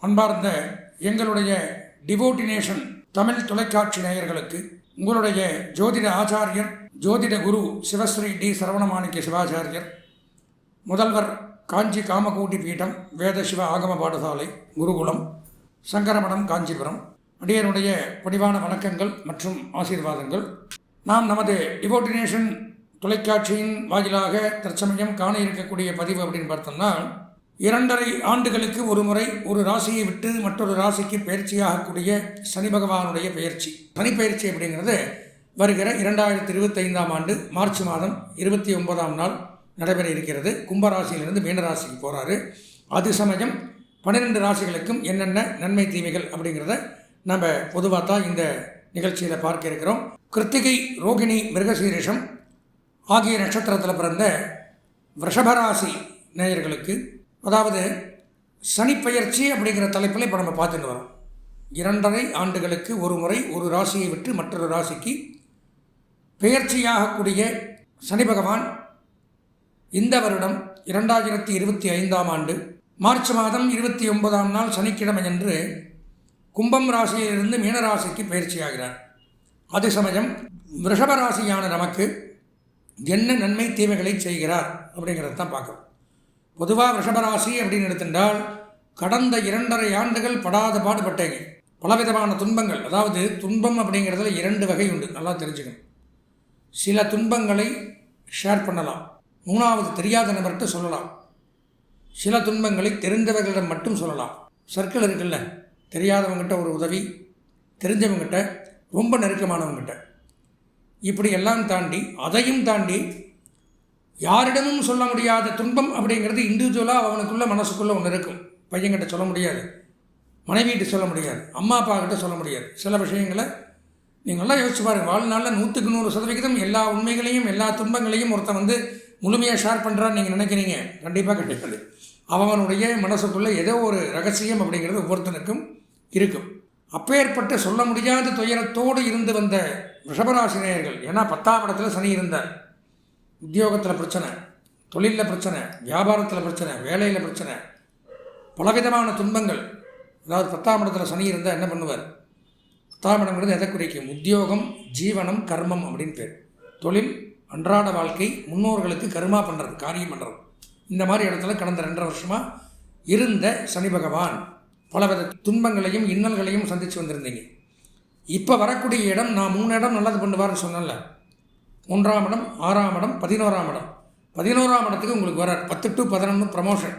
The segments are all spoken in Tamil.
அன்பார்ந்த எங்களுடைய டிவோட்டினேஷன் தமிழ் தொலைக்காட்சி நேயர்களுக்கு உங்களுடைய ஜோதிட ஆச்சாரியர் ஜோதிட குரு சிவஸ்ரீ டி சரவணமாணிக்க சிவாச்சாரியர், முதல்வர் காஞ்சி காமகோட்டி பீடம் வேத சிவ ஆகம பாடசாலை குருகுலம் சங்கரமடம் காஞ்சிபுரம் அடியனுடைய பணிவான வணக்கங்கள் மற்றும் ஆசீர்வாதங்கள். நாம் நமது டிவோட்டினேஷன் தொலைக்காட்சியின் வாயிலாக தற்சமயம் காண இருக்கக்கூடிய பதிவு அப்படின்னு பார்த்தோம்னா, 2.5 ஆண்டுகளுக்கு ஒரு முறை ஒரு ராசியை விட்டு மற்றொரு ராசிக்கு பயிற்சியாகக்கூடிய சனி பகவானுடைய பயிற்சி. சனி பயிற்சி அப்படிங்கிறது வருகிற 2025ஆம் ஆண்டு மார்ச் மாதம் 29ஆம் நாள் நடைபெற இருக்கிறது. கும்பராசியிலிருந்து மீனராசிக்கு போகிறாரு. அது சமயம் 12 ராசிகளுக்கும் என்னென்ன நன்மை தீமைகள் அப்படிங்கிறத நம்ம பொதுவாக தான் இந்த நிகழ்ச்சியில் பார்க்க இருக்கிறோம். கிருத்திகை, ரோகிணி, மிருகசீரிஷம் ஆகிய நட்சத்திரத்தில் பிறந்த ரிஷபராசி நேயர்களுக்கு, அதாவது சனிப்பெயர்ச்சி அப்படிங்கிற தலைப்பில் இப்போ நம்ம பார்த்துட்டு வரோம். 2.5 ஆண்டுகளுக்கு ஒரு முறை ஒரு ராசியை விட்டு மற்றொரு ராசிக்கு பெயர்ச்சியாகக்கூடிய சனி பகவான் இந்த வருடம் 2025ஆம் ஆண்டு மார்ச் மாதம் 29ஆம் நாள் சனிக்கிழமையன்று கும்பம் ராசியிலிருந்து மீனராசிக்கு பயிற்சியாகிறார். அது சமயம் ரிஷபராசியான நமக்கு என்ன நன்மை தீமைகளை செய்கிறார் அப்படிங்கிறத தான் பார்க்குறோம். பொதுவாக ரிஷபராசி அப்படின்னு எடுத்துட்டால் கடந்த 2.5 ஆண்டுகள் படாத பாடுபட்டேங்க. பலவிதமான துன்பங்கள், அதாவது துன்பம் அப்படிங்கிறதுல 2 வகை உண்டு, நல்லா தெரிஞ்சுக்கணும். சில துன்பங்களை ஷேர் பண்ணலாம், 3வது தெரியாத நபர்கிட்ட சொல்லலாம். சில துன்பங்களை தெரிந்தவர்களிடம் மட்டும் சொல்லலாம். சர்க்கிள் இருக்குல்ல, தெரியாதவங்ககிட்ட ஒரு உதவி, தெரிஞ்சவங்ககிட்ட, ரொம்ப நெருக்கமானவங்ககிட்ட, இப்படி எல்லாம் தாண்டி அதையும் தாண்டி யாரிடமும் சொல்ல முடியாத துன்பம் அப்படிங்கிறது இண்டிவிஜுவலாக அவனுக்குள்ள மனசுக்குள்ளே ஒன்று இருக்கும். பையன்கிட்ட சொல்ல முடியாது, மனைவிகிட்ட சொல்ல முடியாது, அம்மா அப்பா கிட்ட சொல்ல முடியாது. சில விஷயங்களை நீங்கள்லாம் யோசிச்சு பாருங்கள். வாழ்நாளில் 100க்கு 100% எல்லா உண்மைகளையும் எல்லா துன்பங்களையும் ஒருத்தன் முழுமையாக ஷேர் பண்ணுறான்னு நீங்கள் நினைக்கிறீங்க? கண்டிப்பாக கிடைக்காது. அவனுடைய மனசுக்குள்ளே ஏதோ ஒரு ரகசியம் அப்படிங்கிறது ஒவ்வொருத்தனுக்கும் இருக்கும். அப்பேற்பட்ட சொல்ல முடியாத துயரத்தோடு இருந்து வந்த ரிஷபராசினியர்கள், ஏன்னா 10ஆம் இடத்துல சனி இருந்தார். உத்தியோகத்தில் பிரச்சனை, தொழிலில் பிரச்சனை, வியாபாரத்தில் பிரச்சனை, வேலையில் பிரச்சனை, பலவிதமான துன்பங்கள். அதாவது 10ஆம் இடத்துல சனி இருந்தால் என்ன பண்ணுவார்? 10ஆம் இடங்கிறது எதை குறிக்கும்? உத்தியோகம், ஜீவனம், கர்மம் அப்படின்னு பேர். தொழில், அன்றாட வாழ்க்கை, முன்னோர்களுக்கு கர்மா பண்ணுறது, காரியம் பண்ணுறது. இந்த மாதிரி இடத்துல கடந்த 2.5 வருஷமாக இருந்த சனி பகவான் பலவித துன்பங்களையும் இன்னல்களையும் சந்தித்து வந்திருந்தீங்க. இப்போ வரக்கூடிய இடம், நான் 3 இடம் நல்லது பண்ணுவார்னு சொன்னேன்ல, 3ஆம் இடம், 6ஆம் இடம், 11ஆம் இடம். 11ஆம் இடத்துக்கு உங்களுக்கு வர 10 to 11 ப்ரமோஷன்,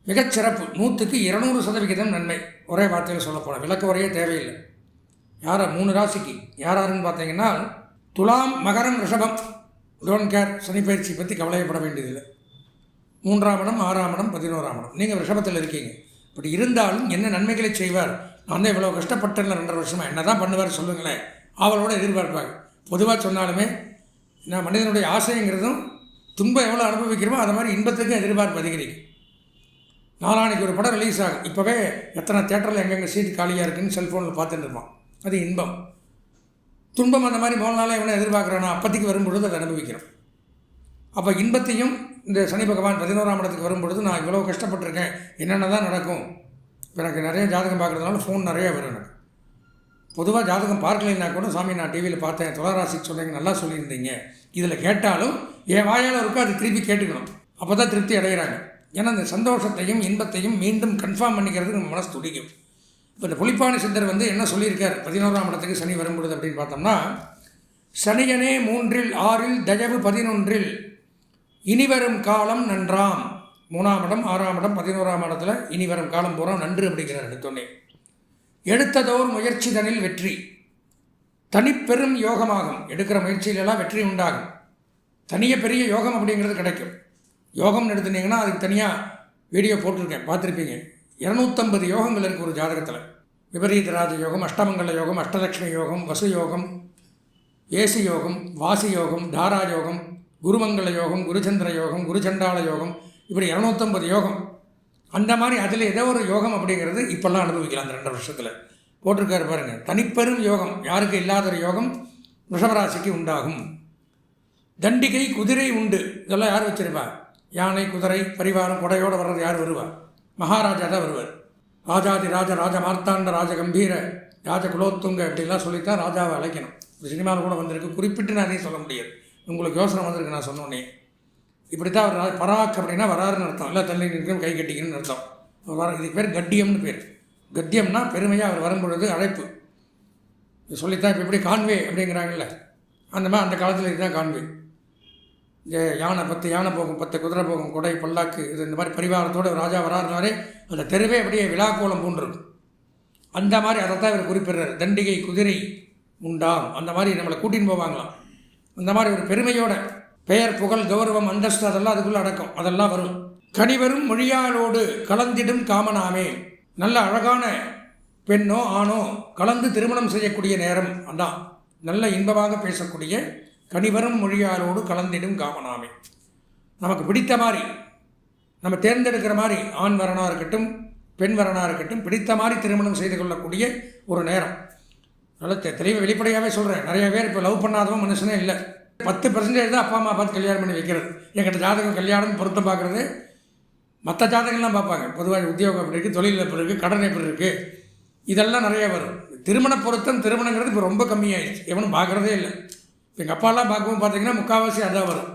மிகச்சிறப்பு. 100க்கு 200% நன்மை. ஒரே வார்த்தையில் சொல்ல போனால் விளக்க உரையே தேவையில்லை. யாரை 3 ராசிக்கு யாருன்னு பார்த்தீங்கன்னா, துலாம், மகரம், ரிஷபம், டோன்ட் கேர். சனி பயிற்சி பற்றி கவலையப்பட வேண்டியதில்லை. 3ஆம் இடம், 6ஆம் இடம், 11ஆம் இடம். நீங்கள் ரிஷபத்தில் இருக்கீங்க. இப்படி இருந்தாலும் என்ன நன்மைகளை செய்வார்? நான் தான் இவ்வளோ கஷ்டப்பட்டேன் 2.5 வருஷமாக, என்ன தான் பண்ணுவார் சொல்லுங்களேன், அவளோட எதிர்பார்ப்பாங்க. பொதுவாக சொன்னாலுமே நான் மனிதனுடைய ஆசைங்கிறதும் துன்பம் எவ்வளோ அனுபவிக்கிறோமோ அது மாதிரி இன்பத்துக்கும் எதிர்பார்ப்பு அதிகரிக்கும். நாளானைக்கு ஒரு படம் ரிலீஸ் ஆகும், இப்போவே எத்தனை தேட்டரில் எங்கெங்கே சீட்டு காலியாக இருக்குன்னு செல்ஃபோனில் பார்த்துட்டு இருப்பான். அது இன்பம். துன்பம் அந்த மாதிரி மூணு நாளே எவ்வளோ எதிர்பார்க்குறானோ அப்போதைக்கு வரும்பொழுது அதை அனுபவிக்கிறோம். அப்போ இன்பத்தையும் இந்த சனி பகவான் 11ஆம் இடத்துக்கு வரும்பொழுது நான் இவ்வளோ கஷ்டப்பட்டிருக்கேன், என்னென்ன தான் நடக்கும். இப்போ எனக்கு நிறைய ஜாதகம் பார்க்குறதுனால ஃபோன் நிறைய வரும் எனக்கு. பொதுவாக ஜாதகம் பார்க்கலைன்னா கூட, சாமி நான் டிவியில் பார்த்தேன், துளாராசிக்கு சொன்னீங்க, நல்லா சொல்லியிருந்தீங்க, இதில் கேட்டாலும் என் வாயால் இருக்கோ அது திருப்பி கேட்டுக்கணும். அப்போ தான் திருப்தி அடைகிறாங்க. ஏன்னா இந்த சந்தோஷத்தையும் இன்பத்தையும் மீண்டும் கன்ஃபார்ம் பண்ணிக்கிறதுக்கு நம்ம மனசு துடிக்கும். இப்போ இந்த புலிப்பாணி சித்தர் என்ன சொல்லியிருக்கார் 11ஆம் இடத்துக்கு சனி வரும்பொழுது அப்படின்னு பார்த்தோம்னா, சனியனே 3ல் 6ல் தயவு 11ல் இனிவரும் காலம் நன்றாம். 3ஆம் இடம், 6ஆம் இடம், 11ஆம் இடத்துல இனிவரும் காலம் பூரா நன்று அப்படிங்கிறார். எடுத்தோன்னே எடுத்ததோர் முயற்சி தனில் வெற்றி, தனிப்பெரும் யோகமாகும். எடுக்கிற முயற்சியிலெல்லாம் வெற்றி உண்டாகும். தனிய பெரிய யோகம் அப்படிங்கிறது கிடைக்கும். யோகம்னு எடுத்துட்டிங்கன்னா அதுக்கு தனியாக வீடியோ போட்டிருக்கேன், பார்த்துருப்பீங்க. 250 யோகங்கள் இருக்குது ஒரு ஜாதகத்தில். விபரீத ராஜ யோகம், அஷ்டமங்கல யோகம், அஷ்டலக்ஷ்மி யோகம், வசு யோகம், ஏசி யோகம், வாசி யோகம், தாரா யோகம், குருமங்கல யோகம், குருச்சந்திர யோகம், குருச்சண்டால யோகம், இப்படி 250 யோகம். அந்த மாதிரி அதில் ஏதோ ஒரு யோகம் அப்படிங்கிறது இப்போல்லாம் அனுபவிக்கலாம். அந்த 2 வருஷத்தில் போட்டிருக்காரு பாருங்கள். தனிப்பெரும் யோகம், யாருக்கு இல்லாத ஒரு யோகம் ரிஷபராசிக்கு உண்டாகும். தண்டிகை குதிரை உண்டு, இதெல்லாம் யார் வச்சிருப்பா? யானை, குதிரை, பரிவாரம், கொடையோடு வர்றது யார் வருவா? மகாராஜா தான் வருவார். ராஜாதி ராஜ ராஜ மார்த்தாண்ட ராஜ கம்பீர ராஜ குலோத்துங்க அப்படிலாம் சொல்லித்தான் ராஜாவை அழைக்கணும். இந்த சினிமாவில் கூட வந்திருக்கு, குறிப்பிட்டு நான் அதையும் சொல்ல முடியாது, உங்களுக்கு யோசனை வந்திருக்கு நான் சொன்னோன்னே. இப்படித்தான் அவர் பராக் அப்படின்னா வராருன்னு அர்த்தம், இல்லை தள்ளி நிற்கும் கை கட்டிக்கணும்னு அர்த்தம். இதுக்கு பேர் கட்டியம்னு பேர். கத்தியம்னா பெருமையாக அவர் வரும்பொழுது அழைப்பு சொல்லித்தான். இப்போ எப்படி கான்வே அப்படிங்கிறாங்கல்ல, அந்த மாதிரி அந்த காலத்தில் இதுதான் கான்வே. யானை 10 யானை போகும், 10 குதிரை போகும், கொடை பல்லாக்கு, இது இந்த மாதிரி பரிவாரத்தோடு ராஜா வராருனாலே அந்த தெருவே அப்படியே விழாக்கோலம் பூண்டிருக்கும். அந்த மாதிரி அதைத்தான் இவர் குறிப்பிடுறார். தண்டிகை குதிரை உண்டாம், அந்த மாதிரி நம்மளை கூட்டின்னு போவாங்களாம். அந்த மாதிரி ஒரு பெருமையோட பெயர் புகழ் கௌரவம் அந்தஸ்து அதெல்லாம் அதுக்குள்ளே அடக்கம், அதெல்லாம் வரும். கனிவரும் மொழியாளோடு கலந்திடும் காமனாமே, நல்ல அழகான பெண்ணோ ஆணோ கலந்து திருமணம் செய்யக்கூடிய நேரம், அதான் நல்ல இன்பமாக பேசக்கூடிய கனிவரும் மொழியாளோடு கலந்திடும் காமனாமே. நமக்கு பிடித்த மாதிரி, நம்ம தேர்ந்தெடுக்கிற மாதிரி, ஆண் வரனாக இருக்கட்டும் பெண் வரனாக இருக்கட்டும், பிடித்த மாதிரி திருமணம் செய்து கொள்ளக்கூடிய ஒரு நேரம். நல்ல தெளிவாக வெளிப்படையாகவே சொல்கிறேன். நிறைய பேர் இப்போ லவ் பண்ணாதவன் மனுஷனே இல்லை. 10% தான் அப்பா அம்மா பார்த்து கல்யாணம் பண்ணி வைக்கிறது. என்கிட்ட ஜாதகம் கல்யாணம் பொருத்தம் பார்க்குறது, மற்ற ஜாதகம்லாம் பார்ப்பாங்க. பொதுவாக உத்தியோகம் எப்படி இருக்குது, தொழில் எப்படி இருக்குது, கடன் எப்படி இருக்குது, இதெல்லாம் நிறைய வரும். திருமண பொருத்தம் திருமணங்கிறது இப்போ ரொம்ப கம்மியாகிடுச்சு, எவனும் பார்க்குறதே இல்லை. எங்கள் அப்பாலாம் பார்க்கவும் பார்த்தீங்கன்னா முக்கால்வாசி அதான் வரும்.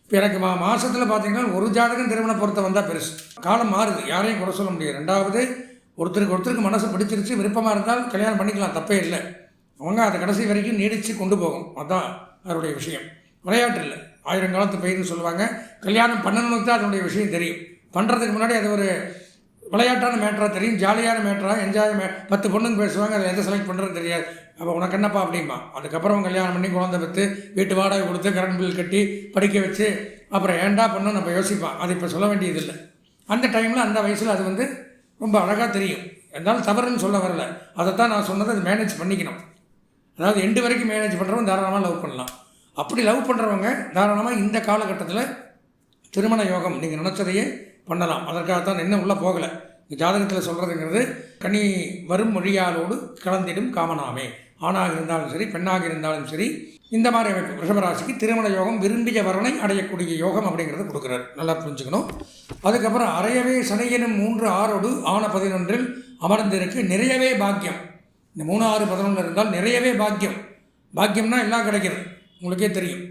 இப்போ எனக்கு மாதத்தில் பார்த்தீங்கன்னா ஒரு ஜாதகம் திருமண பொருத்தம் வந்தால் பெருசு. காலம் மாறுது, யாரையும் குறை சொல்ல முடியாது. ரெண்டாவது, ஒருத்தருக்கு மனசு பிடிச்சிருச்சு, விருப்பமாக இருந்தால் கல்யாணம் பண்ணிக்கலாம், தப்பே இல்லை. அவங்க அதை கடைசி வரைக்கும் நீடித்து கொண்டு போகும், அதுதான் அதனுடைய விஷயம். விளையாட்டு இல்லை, 1000 காலத்து பயிர்னு சொல்லுவாங்க. கல்யாணம் பண்ணணும்னு தான் அதனுடைய விஷயம் தெரியும். பண்ணுறதுக்கு முன்னாடி அது ஒரு விளையாட்டான மேட்டராக தெரியும், ஜாலியான மேட்டராக, 10 பொண்ணுங்க பேசுவாங்க, அதை எதை செலக்ட் பண்ணுறதுன்னு தெரியாது. அப்போ உனக்கு என்னப்பா அப்படிம்பா. அதுக்கப்புறம் கல்யாணம் பண்ணி குழந்தை பெற்று வீட்டு வாடகை கொடுத்து கரண்ட் பில் கட்டி படிக்க வச்சு அப்புறம் ஏண்டா பண்ணணும் நம்ம யோசிப்பான். அது இப்போ சொல்ல வேண்டியதில்லை. அந்த டைமில் அந்த வயசில் அது ரொம்ப அழகாக தெரியும். இருந்தாலும் தவறுன்னு சொல்ல வரல, அதைத்தான் நான் சொன்னது. அது மேனேஜ் பண்ணிக்கணும். அதாவது எண்டு வரைக்கும் மேனேஜ் பண்ணுறவங்க தாராளமாக லவ் பண்ணலாம். அப்படி லவ் பண்ணுறவங்க தாராளமாக இந்த காலகட்டத்தில் திருமண யோகம் நீங்கள் நினச்சதையே பண்ணலாம். அதற்காகத்தான் என்ன உள்ளே போகலை. ஜாதகத்தில் சொல்கிறதுங்கிறது கனி வரும் மொழியாளோடு கலந்திடும் காமனாமே. ஆணாக இருந்தாலும் சரி பெண்ணாக இருந்தாலும் சரி, இந்த மாதிரி அமைப்பு ரிஷபராசிக்கு திருமண யோகம் விரும்பிய வரனை அடையக்கூடிய யோகம் அப்படிங்கிறத கொடுக்குறாரு. நல்லா புரிஞ்சுக்கணும். அதுக்கப்புறம் அறையவே சனையனும் 3 6 ஆன 11 அமர்ந்திருக்கு நிறையவே பாக்கியம். இந்த 3 6 11 இருந்தால் நிறையவே பாக்கியம். பாக்கியம்னா எல்லாம் கிடைக்கிறது, உங்களுக்கே தெரியும்.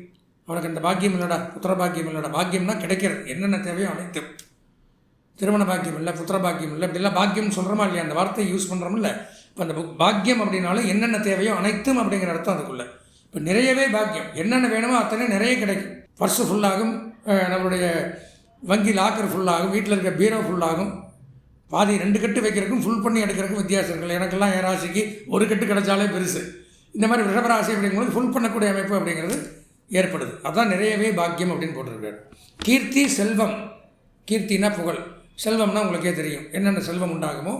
அவனுக்கு அந்த பாக்கியம் இல்லைடா, புத்திர பாக்கியம் இல்லைடா, பாக்கியம்னா கிடைக்கிறது, என்னென்ன தேவையோ அனைத்து. திருமண பாக்கியம் இல்லை, புத்திர பாக்கியம் இல்லை, இப்படிலாம் பாக்கியம்னு சொல்கிறோமா இல்லையா, அந்த வார்த்தையை யூஸ் பண்ணுறோம்ல. இப்போ அந்த பாக்கியம் அப்படின்னாலும் என்னென்ன தேவையோ அனைத்தும் அப்படிங்கிற அர்த்தம் அதுக்குள்ளே. இப்போ நிறையவே பாக்கியம், என்னென்ன வேணுமோ அத்தனை நிறைய கிடைக்கும். பர்ஸு ஃபுல்லாகும், நம்மளுடைய வங்கி லாக்கர் ஃபுல்லாகும், வீட்டில் இருக்க பீரோ ஃபுல்லாகும். பாதி 2 கட்டு வைக்கிறதுக்கும் ஃபுல் பண்ணி எடுக்கிறதுக்கும் வித்தியாசம் இருக்குல்ல. எனக்கெல்லாம் என் ராசிக்கு ஒரு கட்டு கிடைச்சாலே பெருசு. இந்த மாதிரி ரிஷபராசி அப்படிங்கும்போது ஃபுல் பண்ணக்கூடிய அமைப்பு அப்படிங்கிறது ஏற்படுது. அதுதான் நிறையவே பாக்கியம் அப்படின்னு போட்டிருக்காரு. கீர்த்தி செல்வம், கீர்த்தினா புகழ், செல்வம்னா உங்களுக்கே தெரியும் என்னென்ன செல்வம் உண்டாகுமோ.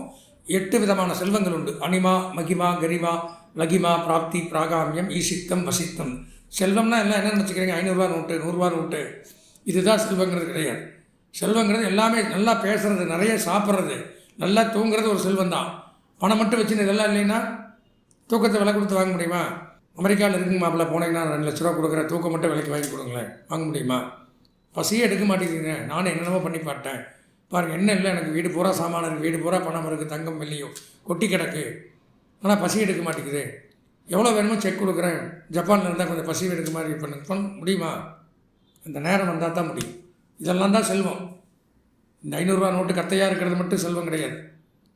8 விதமான செல்வங்கள் உண்டு. அனிமா மகிமா கரிமா லகிமா பிராப்தி பிராகாமியம் ஈசித்தம் வசித்தம். செல்வம்னா எல்லாம் என்ன நினச்சிக்கிறீங்க, 500 ரூபா நோட்டு 100 ரூபா நோட்டு, இதுதான் செல்வங்கிறது கிடையாது. செல்வங்கிறது எல்லாமே நல்லா பேசுகிறது, நிறைய சாப்பிட்றது, நல்லா தூங்குறது ஒரு செல்வம் தான். பணம் மட்டும் வச்சுன்னு இதெல்லாம் இல்லைன்னா தூக்கத்தை விலை கொடுத்து வாங்க முடியுமா? அமெரிக்காவில் இருக்குங்க மாப்பிள்ள, போனீங்கன்னா 2 லட்ச ரூபா கொடுக்குற தூக்கம் மட்டும் விலைக்கு வாங்கி கொடுங்களேன், வாங்க முடியுமா? பசியே எடுக்க மாட்டேங்குதுங்க, நானும் என்னென்னமோ பண்ணி பார்த்தேன் பாருங்கள், என்ன இல்லை எனக்கு வீடு பூரா சாமான இருக்குது, வீடு பூரா பணம் இருக்குது, தங்கம் வெள்ளியும் கொட்டி கிடக்கு, ஆனால் பசி எடுக்க மாட்டேங்குது. எவ்வளோ வேணுமோ செக் கொடுக்குறேன், ஜப்பானில் இருந்தால் கொஞ்சம் பசி எடுக்க மாதிரி பண்ண முடியுமா? அந்த நேரம் வந்தால் தான் முடியும். இதெல்லாம் தான் செல்வம். இந்த 500 ரூபா நோட்டு கத்தையாக இருக்கிறது மட்டும் செல்வம் கிடையாது,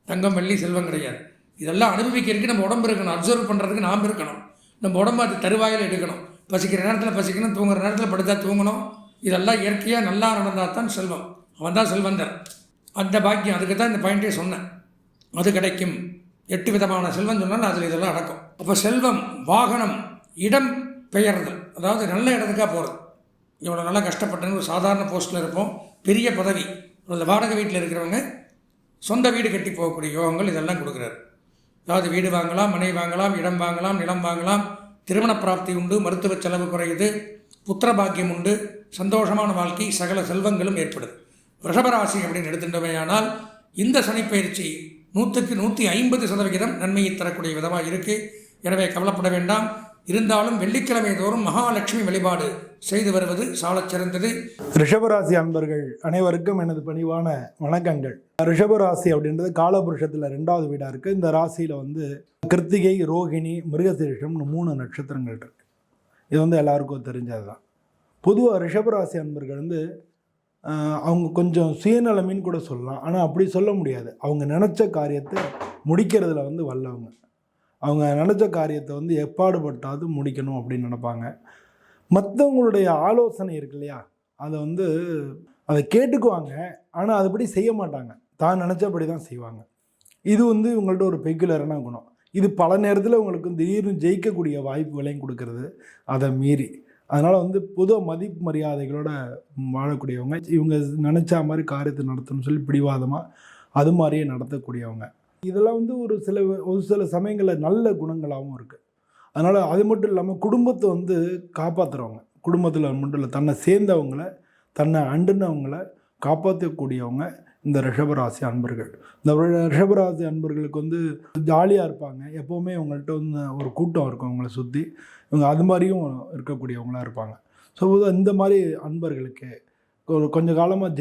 தங்கம் வெள்ளி செல்வம் கிடையாது. இதெல்லாம் அனுபவிக்கிறதுக்கு நம்ம உடம்பு இருக்கணும், அப்சர்வ் பண்ணுறதுக்கு நாம் இருக்கணும். நம்ம உடம்பு அது தருவாயில் எடுக்கணும். பசிக்கிற நேரத்தில் பசிக்கணும், தூங்குற நேரத்தில் படுத்தா தூங்கணும். இதெல்லாம் இயற்கையாக நல்லா நடந்தால் தான் செல்வம். அவன் தான் செல்வந்தர். அந்த பாக்கியம், அதுக்கு தான் இந்த பாயிண்டே சொன்னேன். அது கிடைக்கும். 8 விதமான செல்வம் சொன்னால் அதில் இதெல்லாம் அடக்கும். அப்போ செல்வம், வாகனம், இடம் பெயர்தல், அதாவது நல்ல இடத்துக்காக போகிறது. இவ்வளோ நல்லா கஷ்டப்பட்டேன்னு ஒரு சாதாரண போஸ்ட்டில் இருப்போம், பெரிய பதவி, அந்த வாடகை வீட்டில் இருக்கிறவங்க சொந்த வீடு கட்டி போகக்கூடிய யோகங்கள் இதெல்லாம் கொடுக்குறாரு. அதாவது வீடு வாங்கலாம், மனை வாங்கலாம், இடம் வாங்கலாம், நிலம் வாங்கலாம், திருமண பிராப்தி உண்டு, மருத்துவ செலவு குறையுது, புத்திர பாக்கியம் உண்டு, சந்தோஷமான வாழ்க்கை, சகல செல்வங்களும் ஏற்படுது. ரிஷபராசி அப்படின்னு எடுத்துட்டோமேயானால் இந்த சனிப்பயிற்சி 100க்கு 150% நன்மையை தரக்கூடிய விதமாக இருக்குது. எனவே கவலைப்பட வேண்டாம். இருந்தாலும் வெள்ளிக்கிழமை தோறும் மகாலட்சுமி வழிபாடு செய்து வருவது சாலச் சிறந்தது. ரிஷபராசி அன்பர்கள் அனைவருக்கும் எனது பணிவான வணக்கங்கள். ரிஷபராசி அப்படின்றது காலபுருஷத்தில் 2வது வீடாக இருக்குது. இந்த ராசியில் வந்து கிருத்திகை, ரோகிணி, மிருகசீரிஷம்னு 3 நட்சத்திரங்கள் இருக்குது. இது வந்து எல்லாருக்கும் தெரிஞ்சது தான். பொதுவாக ரிஷபராசி அன்பர்கள் வந்து அவங்க கொஞ்சம் சுயநலமின்னு கூட சொல்லலாம். ஆனால் அப்படி சொல்ல முடியாது. அவங்க நினச்ச காரியத்தை முடிக்கிறதுல வந்து வல்லவங்க. அவங்க நினச்ச காரியத்தை வந்து எப்பாடுபட்டாவது முடிக்கணும் அப்படின்னு நினைப்பாங்க. மற்றவங்களுடைய ஆலோசனை இருக்கு இல்லையா, அதை கேட்டுக்குவாங்க. ஆனால் அதுபடி செய்ய மாட்டாங்க. தான் நினச்சபடி தான் செய்வாங்க. இது வந்து இவங்கள்ட்ட ஒரு பெக்குலரான குணம். இது பல நேரத்தில் உங்களுக்கு திடீர்னு ஜெயிக்கக்கூடிய வாய்ப்புகளையும் கொடுக்கறது அதை மீறி. அதனால் வந்து பொது மதிப்பு மரியாதைகளோட வாழக்கூடியவங்க. இவங்க நினச்சா மாதிரி காரியத்தை நடத்தணும்னு சொல்லி பிடிவாதமாக அது மாதிரியே நடத்தக்கூடியவங்க. இதெல்லாம் வந்து ஒரு சில சமயங்களில் நல்ல குணங்களாகவும் இருக்குது. அதனால் அது மட்டும் இல்லாமல் குடும்பத்தை வந்து காப்பாற்றுறவங்க. குடும்பத்தில் மட்டும் இல்லை, தன்னை சேர்ந்தவங்கள, தன்னை அண்டுனவங்கள காப்பாற்றக்கூடியவங்க இந்த ரிஷபராசி அன்பர்கள். இந்த ரிஷபராசி அன்பர்களுக்கு வந்து ஜாலியாக இருப்பாங்க. எப்போவுமே இவங்கள்ட்ட வந்து ஒரு கூட்டம் இருக்கும் அவங்கள சுற்றி. இவங்க அது மாதிரியும் இருக்கக்கூடியவங்களாக இருப்பாங்க. ஸோ இந்த மாதிரி அன்பர்களுக்கு கொஞ்ச காலமாக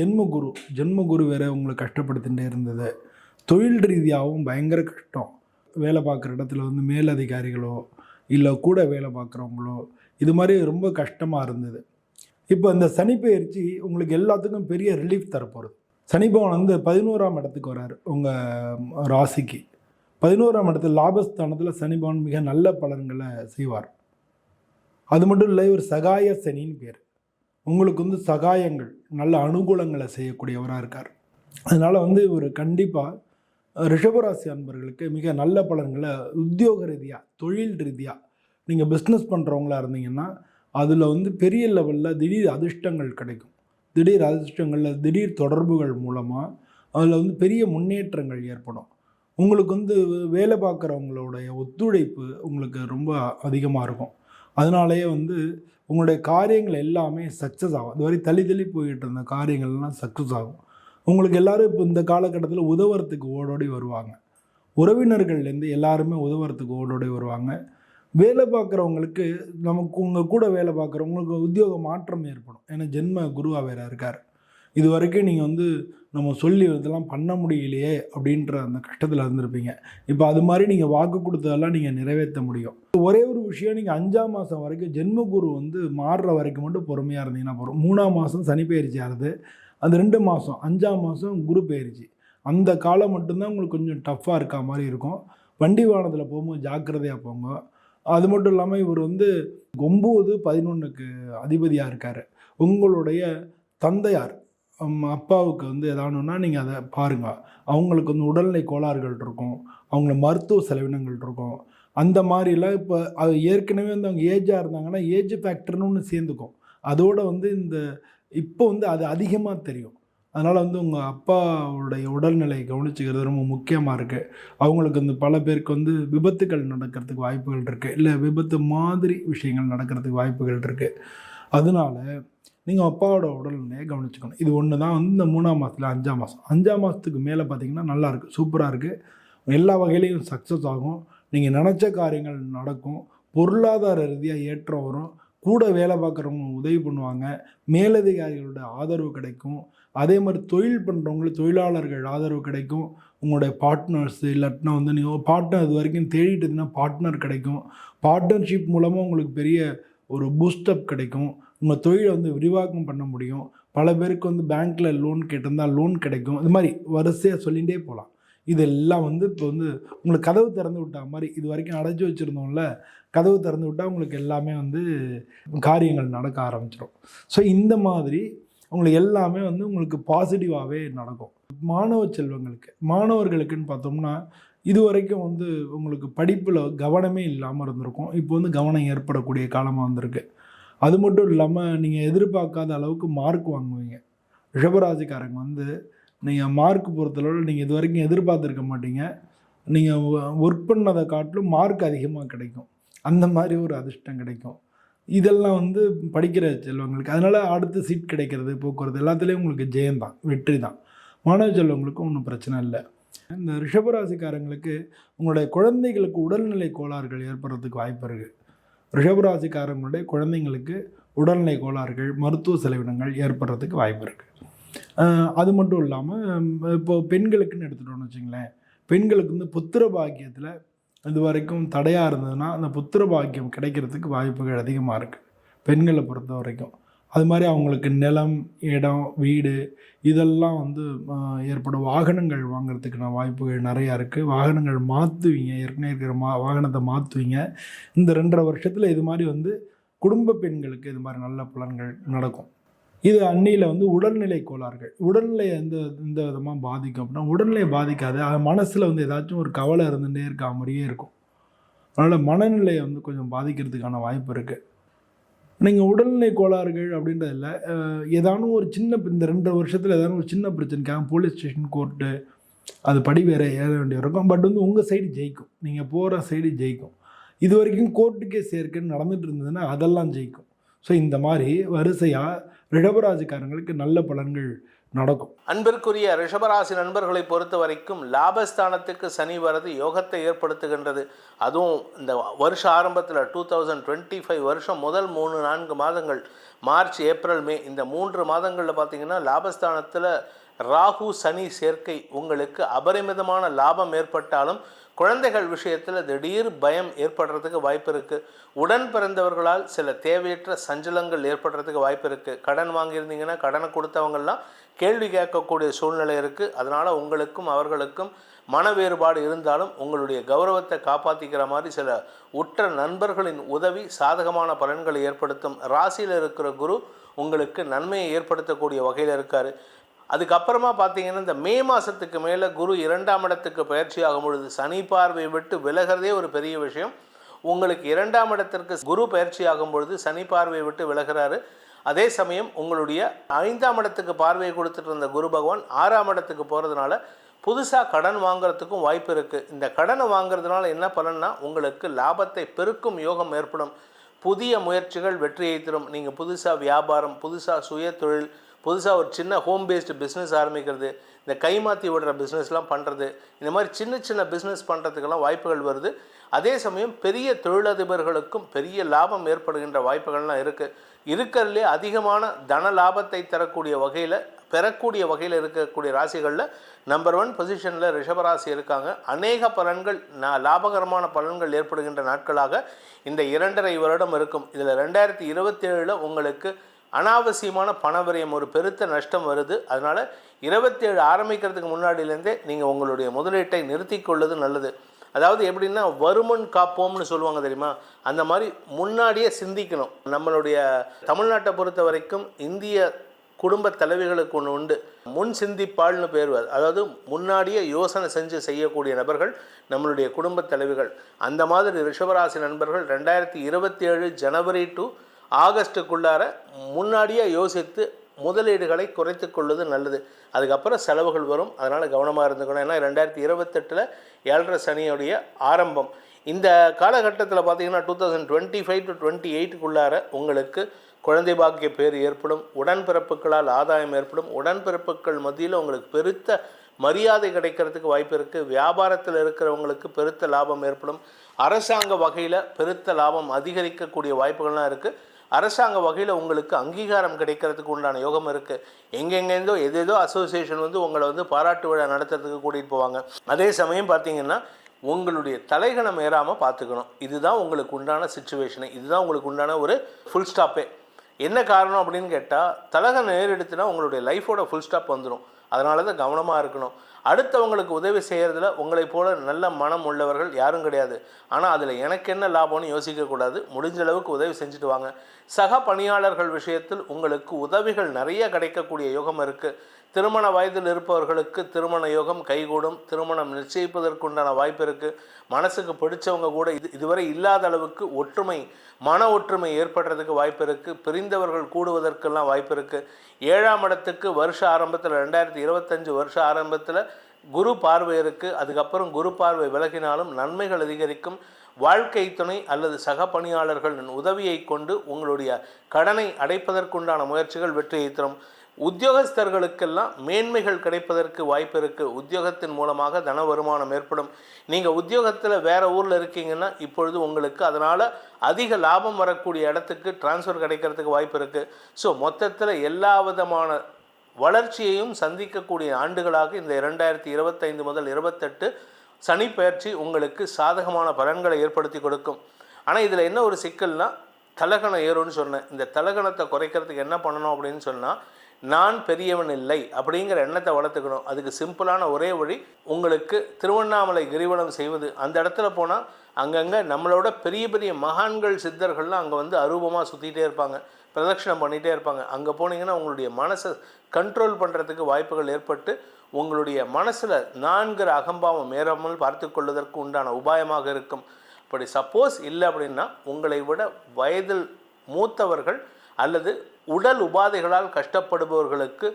ஜென்மகுரு வேறு உங்களை கஷ்டப்படுத்திகிட்டே இருந்தது. தொழில் ரீதியாகவும் பயங்கர கஷ்டம். வேலை பார்க்குற இடத்துல வந்து மேலதிகாரிகளோ இல்லை கூட வேலை பார்க்குறவங்களோ இது மாதிரி ரொம்ப கஷ்டமாக இருந்தது. இப்போ இந்த சனி பெயர்ச்சி உங்களுக்கு எல்லாத்துக்கும் பெரிய ரிலீஃப் தரப்போகிறது. சனி பகவான் வந்து 11ஆம் இடத்துக்கு வராரு உங்கள் ராசிக்கு. 11ஆம் இடத்துல லாபஸ்தானத்தில் சனி பகவான் மிக நல்ல பலன்களை செய்வார். அது மட்டும் இல்லை, இவர் சகாய சனின்னு பேர். உங்களுக்கு வந்து சகாயங்கள், நல்ல அனுகூலங்களை செய்யக்கூடியவராக இருக்கார். அதனால் வந்து இவர் கண்டிப்பாக ரிஷபராசி அன்பர்களுக்கு மிக நல்ல பலன்களை உத்தியோக ரீதியாக, தொழில் ரீதியாக, நீங்கள் பிஸ்னஸ் பண்ணுறவங்களா இருந்தீங்கன்னா அதில் வந்து பெரிய லெவலில் திடீர் அதிர்ஷ்டங்கள் கிடைக்கும். திடீர் அதிர்ஷ்டங்களில் திடீர் தொடர்புகள் மூலமாக அதில் வந்து பெரிய முன்னேற்றங்கள் ஏற்படும். உங்களுக்கு வந்து வேலை பார்க்குறவங்களுடைய ஒத்துழைப்பு உங்களுக்கு ரொம்ப அதிகமாக இருக்கும். அதனாலேயே வந்து உங்களுடைய காரியங்கள் எல்லாமே சக்ஸஸ் ஆகும். இது வரை தள்ளி போய்கிட்டு இருந்த காரியங்கள்லாம் சக்ஸஸ் ஆகும். உங்களுக்கு எல்லோரும் இப்போ இந்த காலகட்டத்தில் உதவுறதுக்கு ஓடோடி வருவாங்க. உறவினர்கள்லேருந்து எல்லாருமே உதவுறதுக்கு ஓடோடி வருவாங்க. வேலை பார்க்குறவங்களுக்கு, நமக்கு உங்கள் கூட வேலை பார்க்குறவங்களுக்கு உத்தியோக மாற்றம் ஏற்படும். ஏன்னா ஜென்ம குருவாக வேறு இருக்கார். இது வரைக்கும் நீங்கள் வந்து நம்ம சொல்லி இதெல்லாம் பண்ண முடியலையே அப்படின்ற அந்த கஷ்டத்தில் இருந்திருப்பீங்க. இப்போ அது மாதிரி நீங்கள் வாக்கு கொடுத்ததெல்லாம் நீங்கள் நிறைவேற்ற முடியும். ஒரே ஒரு விஷயம், நீங்கள் 5ஆம் மாதம் வரைக்கும் ஜென்மகுரு வந்து மாறுற வரைக்கும் மட்டும் பொறுமையாக இருந்தீங்கன்னா போகிறோம். 3ஆம் மாதம் சனி பெயர்ச்சி ஆகுது. அந்த 2 மாதம் 5ஆம் மாதம் குரு பெயர்ச்சி. அந்த காலம் மட்டும்தான் உங்களுக்கு கொஞ்சம் டஃப்பாக இருக்கா மாதிரி இருக்கும். வண்டி வாகனத்தில் போகும்போது ஜாக்கிரதையாக போங்க. அது மட்டும் இல்லாமல் இவர் வந்து 9-11க்கு அதிபதியாக இருக்கார். உங்களுடைய தந்தையார் அப்பாவுக்கு வந்து எதானுன்னா நீங்கள் அதை பாருங்கள். அவங்களுக்கு வந்து உடல்நிலை கோளாறுகள் இருக்கும், அவங்கள மருத்துவ செலவினங்கள் இருக்கும். அந்த மாதிரிலாம் இப்போ அது ஏற்கனவே வந்து அவங்க ஏஜாக இருந்தாங்கன்னா ஏஜ் ஃபேக்டர்னு ஒன்று சேர்ந்துக்கும். அதோடு வந்து இப்போ வந்து அது அதிகமாக தெரியும். அதனால் வந்து உங்கள் அப்பாவுடைய உடல்நிலை கவனிச்சுக்கிறது ரொம்ப முக்கியமாக இருக்குது. அவங்களுக்கு வந்து பல பேருக்கு வந்து விபத்துகள் நடக்கிறதுக்கு வாய்ப்புகள் இருக்குது, இல்லை விபத்து மாதிரி விஷயங்கள் நடக்கிறதுக்கு வாய்ப்புகள் இருக்குது. அதனால் நீங்கள் அப்பாவோட உடல்நிலையை கவனிச்சுக்கணும். இது ஒன்று தான் வந்து இந்த 3ஆம் மாதத்தில் 5ஆம் மாதம். 5ஆம் மாதத்துக்கு மேலே பார்த்திங்கன்னா நல்லாயிருக்கு, சூப்பராக இருக்குது. எல்லா வகையிலையும் சக்ஸஸ் ஆகும். நீங்கள் நினச்ச காரியங்கள் நடக்கும். பொருளாதார ரீதியாக ஏற்றம் வரும். கூட வேலை பார்க்குறவங்க உதவி பண்ணுவாங்க. மேலதிகாரிகளோட ஆதரவு கிடைக்கும். அதே மாதிரி தொழில் பண்ணுறவங்களுக்கு தொழிலாளர்கள் ஆதரவு கிடைக்கும். உங்களுடைய பார்ட்னர்ஸு இல்லாட்டினா வந்து நீங்கள் பார்ட்னர் இது வரைக்கும் தேடிட்டு இருந்தீங்கன்னா பார்ட்னர் கிடைக்கும். பார்ட்னர்ஷிப் மூலமாக உங்களுக்கு பெரிய ஒரு பூஸ்டப் கிடைக்கும். உங்கள் தொழிலை வந்து விரிவாக்கம் பண்ண முடியும். பல பேருக்கு வந்து பேங்க்கில் லோன் கேட்டிருந்தால் லோன் கிடைக்கும். இது மாதிரி வரிசையாக சொல்லிகிட்டே போகலாம். இதெல்லாம் வந்து இப்போ வந்து உங்களுக்கு கதவு திறந்து விட்டா மாதிரி, இது வரைக்கும் அடைச்சி வச்சுருந்தோம்ல, கதவு திறந்து விட்டால் உங்களுக்கு எல்லாமே வந்து காரியங்கள் நடக்க ஆரம்பிச்சிடும். ஸோ இந்த மாதிரி உங்களுக்கு எல்லாமே வந்து உங்களுக்கு பாசிட்டிவாகவே நடக்கும். மாணவர்களுக்குன்னு பார்த்தோம்னா இது வரைக்கும் வந்து உங்களுக்கு படிப்பில் கவனமே இல்லாமல் இருந்திருக்கும். இப்போ வந்து கவனம் ஏற்படக்கூடிய காலமாக வந்திருக்கு. அது மட்டும் இல்லாமல் நீங்கள் எதிர்பார்க்காத அளவுக்கு மார்க் வாங்குவீங்க. ரிஷபராசிக்காரங்க வந்து நீங்கள் மார்க் பொறுத்தளவு நீங்கள் இது வரைக்கும் எதிர்பார்த்துருக்க மாட்டீங்க. நீங்கள் ஒர்க் பண்ணதை காட்டிலும் மார்க் அதிகமாக கிடைக்கும். அந்த மாதிரி ஒரு அதிர்ஷ்டம் கிடைக்கும். இதெல்லாம் வந்து படிக்கிற செல்வங்களுக்கு. அதனால் அடுத்த சீட் கிடைக்கிறது, போக்குவரத்து எல்லாத்துலேயும் உங்களுக்கு ஜெயம்தான், வெற்றி தான். மாணவ செல்வங்களுக்கும் ஒன்றும் பிரச்சனை இல்லை. இந்த ரிஷபராசிக்காரங்களுக்கு உங்களுடைய குழந்தைகளுக்கு உடல்நிலை கோளாறுகள் ஏற்படுறதுக்கு வாய்ப்பு இருக்குது. ரிஷபராசிக்காரங்களுடைய குழந்தைங்களுக்கு உடல்நிலை கோளாறுகள், மருத்துவ செலவினங்கள் ஏற்படுறதுக்கு வாய்ப்பு இருக்குது. அது மட்டும் இல்லாமல் இப்போது பெண்களுக்குன்னு எடுத்துகிட்டோன்னு வச்சுங்களேன், பெண்களுக்கு வந்து புத்திர பாக்கியத்தில் இது வரைக்கும் தடையாக இருந்ததுன்னா அந்த புத்திர பாக்கியம் கிடைக்கிறதுக்கு வாய்ப்புகள் அதிகமாக இருக்குது பெண்களை பொறுத்த வரைக்கும். அது மாதிரி அவங்களுக்கு நிலம், இடம், வீடு இதெல்லாம் வந்து ஏற்படும். வாகனங்கள் வாங்கிறதுக்கான வாய்ப்புகள் நிறையா இருக்குது. வாகனங்கள் மாற்றுவீங்க, ஏற்கனவே இருக்கிற வாகனத்தை மாற்றுவீங்க. இந்த 2.5 வருஷத்தில் இது மாதிரி வந்து குடும்ப பெண்களுக்கு இது மாதிரி நல்ல பலன்கள் நடக்கும். இது அன்னியில் வந்து உடல்நிலை கோளாறுகள், உடல்நிலையை எந்த விதமாக பாதிக்கும் அப்படின்னா, உடல்நிலையை பாதிக்காது, அது மனசில் வந்து ஏதாச்சும் ஒரு கவலை இருந்துகிட்டே இருக்கா மாதிரியே இருக்கும். அதனால் மனநிலையை வந்து கொஞ்சம் பாதிக்கிறதுக்கான வாய்ப்பு இருக்குது. நீங்கள் உடல்நிலை கோளாறுகள் அப்படின்றதில்ல, ஏதானும் ஒரு சின்ன இந்த 2 வருஷத்தில் ஏதானும் ஒரு சின்ன பிரச்சனைக்காக போலீஸ் ஸ்டேஷன், கோர்ட்டு அது படி வேற ஏற வேண்டிய இருக்கும். பட் வந்து உங்கள் சைடு ஜெயிக்கும், நீங்கள் போகிற சைடு ஜெயிக்கும். இது வரைக்கும் கோர்ட்டு கேஸ் ஏற்கனவே நடந்துகிட்டு இருந்ததுன்னா அதெல்லாம் ஜெயிக்கும். ஸோ இந்த மாதிரி வரிசையாக ரிஷபராசிக்காரங்களுக்கு நல்ல பலன்கள் நடக்கும். அன்பிற்குரிய ரிஷபராசி நண்பர்களை பொறுத்த வரைக்கும் லாபஸ்தானத்துக்கு சனி வரது யோகத்தை ஏற்படுத்துகின்றது. அதுவும் இந்த வருஷ ஆரம்பத்தில் 2025 வருஷம் முதல் 3-4 மாதங்கள், மார்ச், ஏப்ரல், மே, இந்த 3 மாதங்களில் பார்த்திங்கன்னா லாபஸ்தானத்தில் ராகு சனி சேர்க்கை உங்களுக்கு அபரிமிதமான லாபம் ஏற்பட்டாலும் குழந்தைகள் விஷயத்தில் திடீர் பயம் ஏற்படுறதுக்கு வாய்ப்பு இருக்குது. உடன் பிறந்தவர்களால் சில தேவையற்ற சஞ்சலங்கள் ஏற்படுறதுக்கு வாய்ப்பு இருக்குது. கடன் வாங்கியிருந்தீங்கன்னா கடனை கொடுத்தவங்கெல்லாம் கேள்வி கேட்கக்கூடிய சூழ்நிலை இருக்குது. அதனால் உங்களுக்கும் அவர்களுக்கும் மன வேறுபாடு இருந்தாலும் உங்களுடைய கௌரவத்தை காப்பாற்றிக்கிற மாதிரி சில உற்ற நண்பர்களின் உதவி சாதகமான பலன்களை ஏற்படுத்தும். ராசியில் இருக்கிற குரு உங்களுக்கு நன்மையை ஏற்படுத்தக்கூடிய வகையில் இருக்கார். அதுக்கப்புறமா பார்த்தீங்கன்னா இந்த மே மாதத்துக்கு மேலே குரு 2ஆம் இடத்துக்கு பயிற்சி ஆகும் பொழுது சனி பார்வை விட்டு விலகிறதே ஒரு பெரிய விஷயம். உங்களுக்கு 2ஆம் இடத்திற்கு குரு பயிற்சி ஆகும் பொழுது சனி பார்வையை விட்டு விலகிறாரு. அதே சமயம் உங்களுடைய 5ஆம் இடத்துக்கு பார்வையை கொடுத்துட்டு இருந்த குரு பகவான் 6ஆம் இடத்துக்கு போகிறதுனால புதுசாக கடன் வாங்குறதுக்கும் வாய்ப்பு இருக்குது. இந்த கடனை வாங்குறதுனால என்ன பலன்னா உங்களுக்கு லாபத்தை பெருக்கும் யோகம் ஏற்படும். புதிய முயற்சிகள் வெற்றியை தரும். நீங்கள் புதுசாக வியாபாரம், புதுசாக சுய தொழில், புதுசாக ஒரு சின்ன ஹோம் பேஸ்டு பிஸ்னஸ் ஆரம்பிக்கிறது, இந்த கைமாற்றி விடுற பிஸ்னஸ்லாம் பண்ணுறது, இந்த மாதிரி சின்ன சின்ன பிஸ்னஸ் பண்ணுறதுக்கெல்லாம் வாய்ப்புகள் வருது. அதே சமயம் பெரிய தொழிலதிபர்களுக்கும் பெரிய லாபம் ஏற்படுகின்ற வாய்ப்புகள்லாம் இருக்குது. இருக்கிறதுலே அதிகமான தன லாபத்தை தரக்கூடிய வகையில் பெறக்கூடிய வகையில் இருக்கக்கூடிய ராசிகளில் நம்பர் 1 பொசிஷனில் ரிஷபராசி இருக்காங்க. அநேக பலன்கள், லாபகரமான பலன்கள் ஏற்படுகின்ற நாட்களாக இந்த 2.5 வருடம் இருக்கும். இதில் 2027 உங்களுக்கு அனாவசியமான பணவிரயம், ஒரு பெருத்த நஷ்டம் வருது. அதனால் 27 ஆரம்பிக்கிறதுக்கு முன்னாடியிலேருந்தே நீங்கள் உங்களுடைய முதலீட்டை நிறுத்தி கொள்வது நல்லது. அதாவது எப்படின்னா வருமுன் காப்போம்னு சொல்லுவாங்க தெரியுமா, அந்த மாதிரி முன்னாடியே சிந்திக்கணும். நம்மளுடைய தமிழ்நாட்டை பொறுத்த வரைக்கும் இந்திய குடும்ப தலைவிகளுக்கு ஒன்று உண்டு, முன் சிந்திப்பாள்னு பேர். அதாவது முன்னாடியே யோசனை செஞ்சு செய்யக்கூடிய நபர்கள் நம்மளுடைய குடும்ப தலைவிகள். அந்த மாதிரி ரிஷபராசி நண்பர்கள் 2027 ஜனவரி டு ஆகஸ்ட்டுக்குள்ளார முன்னாடியே யோசித்து முதலீடுகளை குறைத்து கொள்வது நல்லது. அதுக்கப்புறம் செலவுகள் வரும், அதனால் கவனமாக இருந்துக்கணும். ஏன்னா 2028 7.5 சனியோடைய ஆரம்பம். இந்த காலகட்டத்தில் பார்த்திங்கன்னா 2025 to 28க்குள்ளார உங்களுக்கு குழந்தை பாக்கிய பேர் ஏற்படும். உடன்பிறப்புகளால் ஆதாயம் ஏற்படும். உடன்பிறப்புகள் மத்தியில் உங்களுக்கு பெருத்த மரியாதை கிடைக்கிறதுக்கு வாய்ப்பு இருக்குது. வியாபாரத்தில் இருக்கிறவங்களுக்கு பெருத்த லாபம் ஏற்படும். அரசாங்க வகையில் பெருத்த லாபம் அதிகரிக்கக்கூடிய வாய்ப்புகள்லாம் இருக்குது. அரசாங்க வகையில் உங்களுக்கு அங்கீகாரம் கிடைக்கிறதுக்கு உண்டான யோகம் இருக்குது. எங்கெங்கேருந்தோ எதேதோ அசோசியேஷன் வந்து உங்களை வந்து பாராட்டு விழா நடத்துறதுக்கு கூட்டிகிட்டு போவாங்க. அதே சமயம் பார்த்திங்கன்னா உங்களுடைய தலைகணம் ஏறாமல் பார்த்துக்கணும். இதுதான் உங்களுக்கு உண்டான சிச்சுவேஷனு, இதுதான் உங்களுக்கு உண்டான ஒரு ஃபுல் ஸ்டாப்பே. என்ன காரணம் அப்படின்னு கேட்டால், தலகணம் ஏறெடுத்துனா உங்களுடைய லைஃபோட ஃபுல் ஸ்டாப் வந்துடும். அதனால தான் கவனமாக இருக்கணும். அடுத்தவங்களுக்கு உதவி செய்கிறதுல உங்களை போல நல்ல மனம் உள்ளவர்கள் யாரும் கிடையாது. ஆனால் அதில் எனக்கு என்ன லாபம்னு யோசிக்கக்கூடாது. முடிஞ்ச அளவுக்கு உதவி செஞ்சுட்டு வாங்க. சக பணியாளர்கள் விஷயத்தில் உங்களுக்கு உதவிகள் நிறைய கிடைக்கக்கூடிய யோகம் இருக்குது. திருமண வயதில் இருப்பவர்களுக்கு திருமண யோகம் கைகூடும். திருமணம் நிச்சயிப்பதற்குண்டான வாய்ப்பு இருக்குது. மனசுக்கு பிடிச்சவங்க கூட இதுவரை இல்லாத அளவுக்கு ஒற்றுமை, மன ஒற்றுமை ஏற்படுறதுக்கு வாய்ப்பு இருக்குது. பிரிந்தவர்கள் கூடுவதற்கெல்லாம் வாய்ப்பு இருக்குது. 7ஆம் இடத்துக்கு வருஷ ஆரம்பத்தில் 2025 வருஷ ஆரம்பத்தில் குரு பார்வை இருக்குது. அதுக்கப்புறம் குரு பார்வை விலகினாலும் நன்மைகள் அதிகரிக்கும். வாழ்க்கை துணை அல்லது சக பணியாளர்களின் உதவியை கொண்டு உங்களுடைய கடனை அடைப்பதற்குண்டான முயற்சிகள் வெற்றியை தரும். உத்தியோகஸ்தர்களுக்கெல்லாம் மேன்மைகள் கிடைப்பதற்கு வாய்ப்பு இருக்குது. உத்தியோகத்தின் மூலமாக தன வருமானம் ஏற்படும். நீங்கள் உத்தியோகத்தில் வேறு ஊரில் இருக்கீங்கன்னா இப்பொழுது உங்களுக்கு அதனால் அதிக லாபம் வரக்கூடிய இடத்துக்கு டிரான்ஸ்ஃபர் கிடைக்கிறதுக்கு வாய்ப்பு இருக்குது. ஸோ மொத்தத்தில் எல்லா விதமான வளர்ச்சியையும் சந்திக்கக்கூடிய ஆண்டுகளாக இந்த 2025 முதல் 28 சனி பெயர்ச்சி உங்களுக்கு சாதகமான பலன்களை ஏற்படுத்தி கொடுக்கும். ஆனால் இதில் என்ன ஒரு சிக்கல்னா, தலகணம் ஏறும்னு சொன்னேன். இந்த தலகணத்தை குறைக்கிறதுக்கு என்ன பண்ணணும் அப்படின்னு சொன்னால், நான் பெரியவன் இல்லை அப்படிங்கிற எண்ணத்தை வளர்த்துக்கணும். அதுக்கு சிம்பிளான ஒரே வழி, உங்களுக்கு திருவண்ணாமலை கிரிவலம் செய்வது. அந்த இடத்துல போனால் அங்கங்கே நம்மளோட பெரிய பெரிய மகான்கள் சித்தர்கள்லாம் அங்கே வந்து அரூபமாக சுற்றிகிட்டே இருப்பாங்க, பிரதட்சணம் பண்ணிகிட்டே இருப்பாங்க. அங்கே போனீங்கன்னா உங்களுடைய மனசை கண்ட்ரோல் பண்ணுறதுக்கு வாய்ப்புகள் ஏற்பட்டு உங்களுடைய மனசில் 4 அகம்பாவம் ஏறாமல் பார்த்து கொள்வதற்கு உண்டான உபாயமாக இருக்கும். அப்படி சப்போஸ் இல்லை அப்படின்னா, உங்களை விட வயதில் மூத்தவர்கள் அல்லது உடல் உபாதைகளால் கஷ்டப்படுபவர்களுக்கு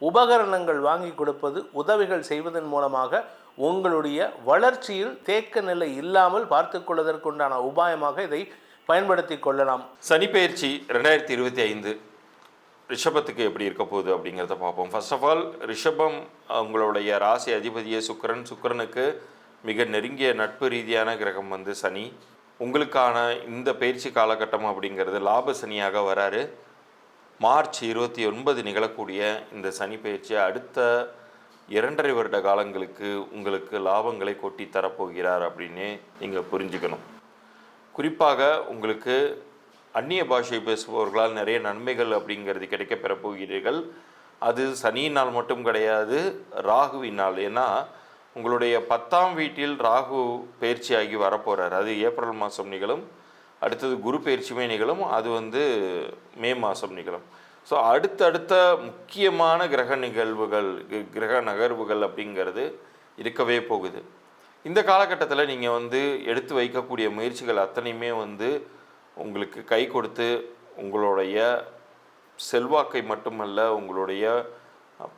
உபகரணங்கள் வாங்கி கொடுப்பது, உதவிகள் செய்வதன் மூலமாக உங்களுடைய வளர்ச்சியில் தேக்க நிலை இல்லாமல் பார்த்து கொள்வதற்குண்டான உபாயமாக இதை பயன்படுத்தி கொள்ளலாம். சனி பெயர்ச்சி 2025 ரிஷபத்துக்கு எப்படி இருக்க போகுது அப்படிங்கிறத பார்ப்போம். ஃபர்ஸ்ட் ஆஃப் ஆல், ரிஷபம் உங்களுடைய ராசி அதிபதியே சுக்கிரனுக்கு மிக நெருங்கிய நட்பு ரீதியான கிரகம் வந்து சனி. உங்களுக்கான இந்த பயிற்சி காலகட்டம் அப்படிங்கிறது லாப சனியாக வராரு. மார்ச் 29 நிகழக்கூடிய இந்த சனி பயிற்சியை அடுத்த 2.5 வருட காலங்களுக்கு உங்களுக்கு லாபங்களை கொட்டி தரப்போகிறார் அப்படின்னு நீங்கள் புரிஞ்சுக்கணும். குறிப்பாக உங்களுக்கு அந்நிய பாஷை பேசுபவர்களால் நிறைய நன்மைகள் அப்படிங்கிறது கிடைக்கப்பெற போகிறீர்கள். அது சனியினால் மட்டும் கிடையாது, ராகுவினால். ஏன்னா உங்களுடைய 10ஆம் வீட்டில் ராகு பயிற்சியாகி வரப்போகிறார். அது ஏப்ரல் மாதம் நிகழும். அடுத்தது குரு பயிற்சியுமே நிகழும். அது வந்து மே மாதம் நிகழும். ஸோ அடுத்தடுத்த முக்கியமான கிரக நகர்வுகள் அப்படிங்கிறது இருக்கவே போகுது. இந்த காலகட்டத்தில் நீங்கள் வந்து எடுத்து வைக்கக்கூடிய முயற்சிகள் அத்தனையுமே வந்து உங்களுக்கு கை கொடுத்து உங்களுடைய செல்வாக்கை மட்டுமல்ல, உங்களுடைய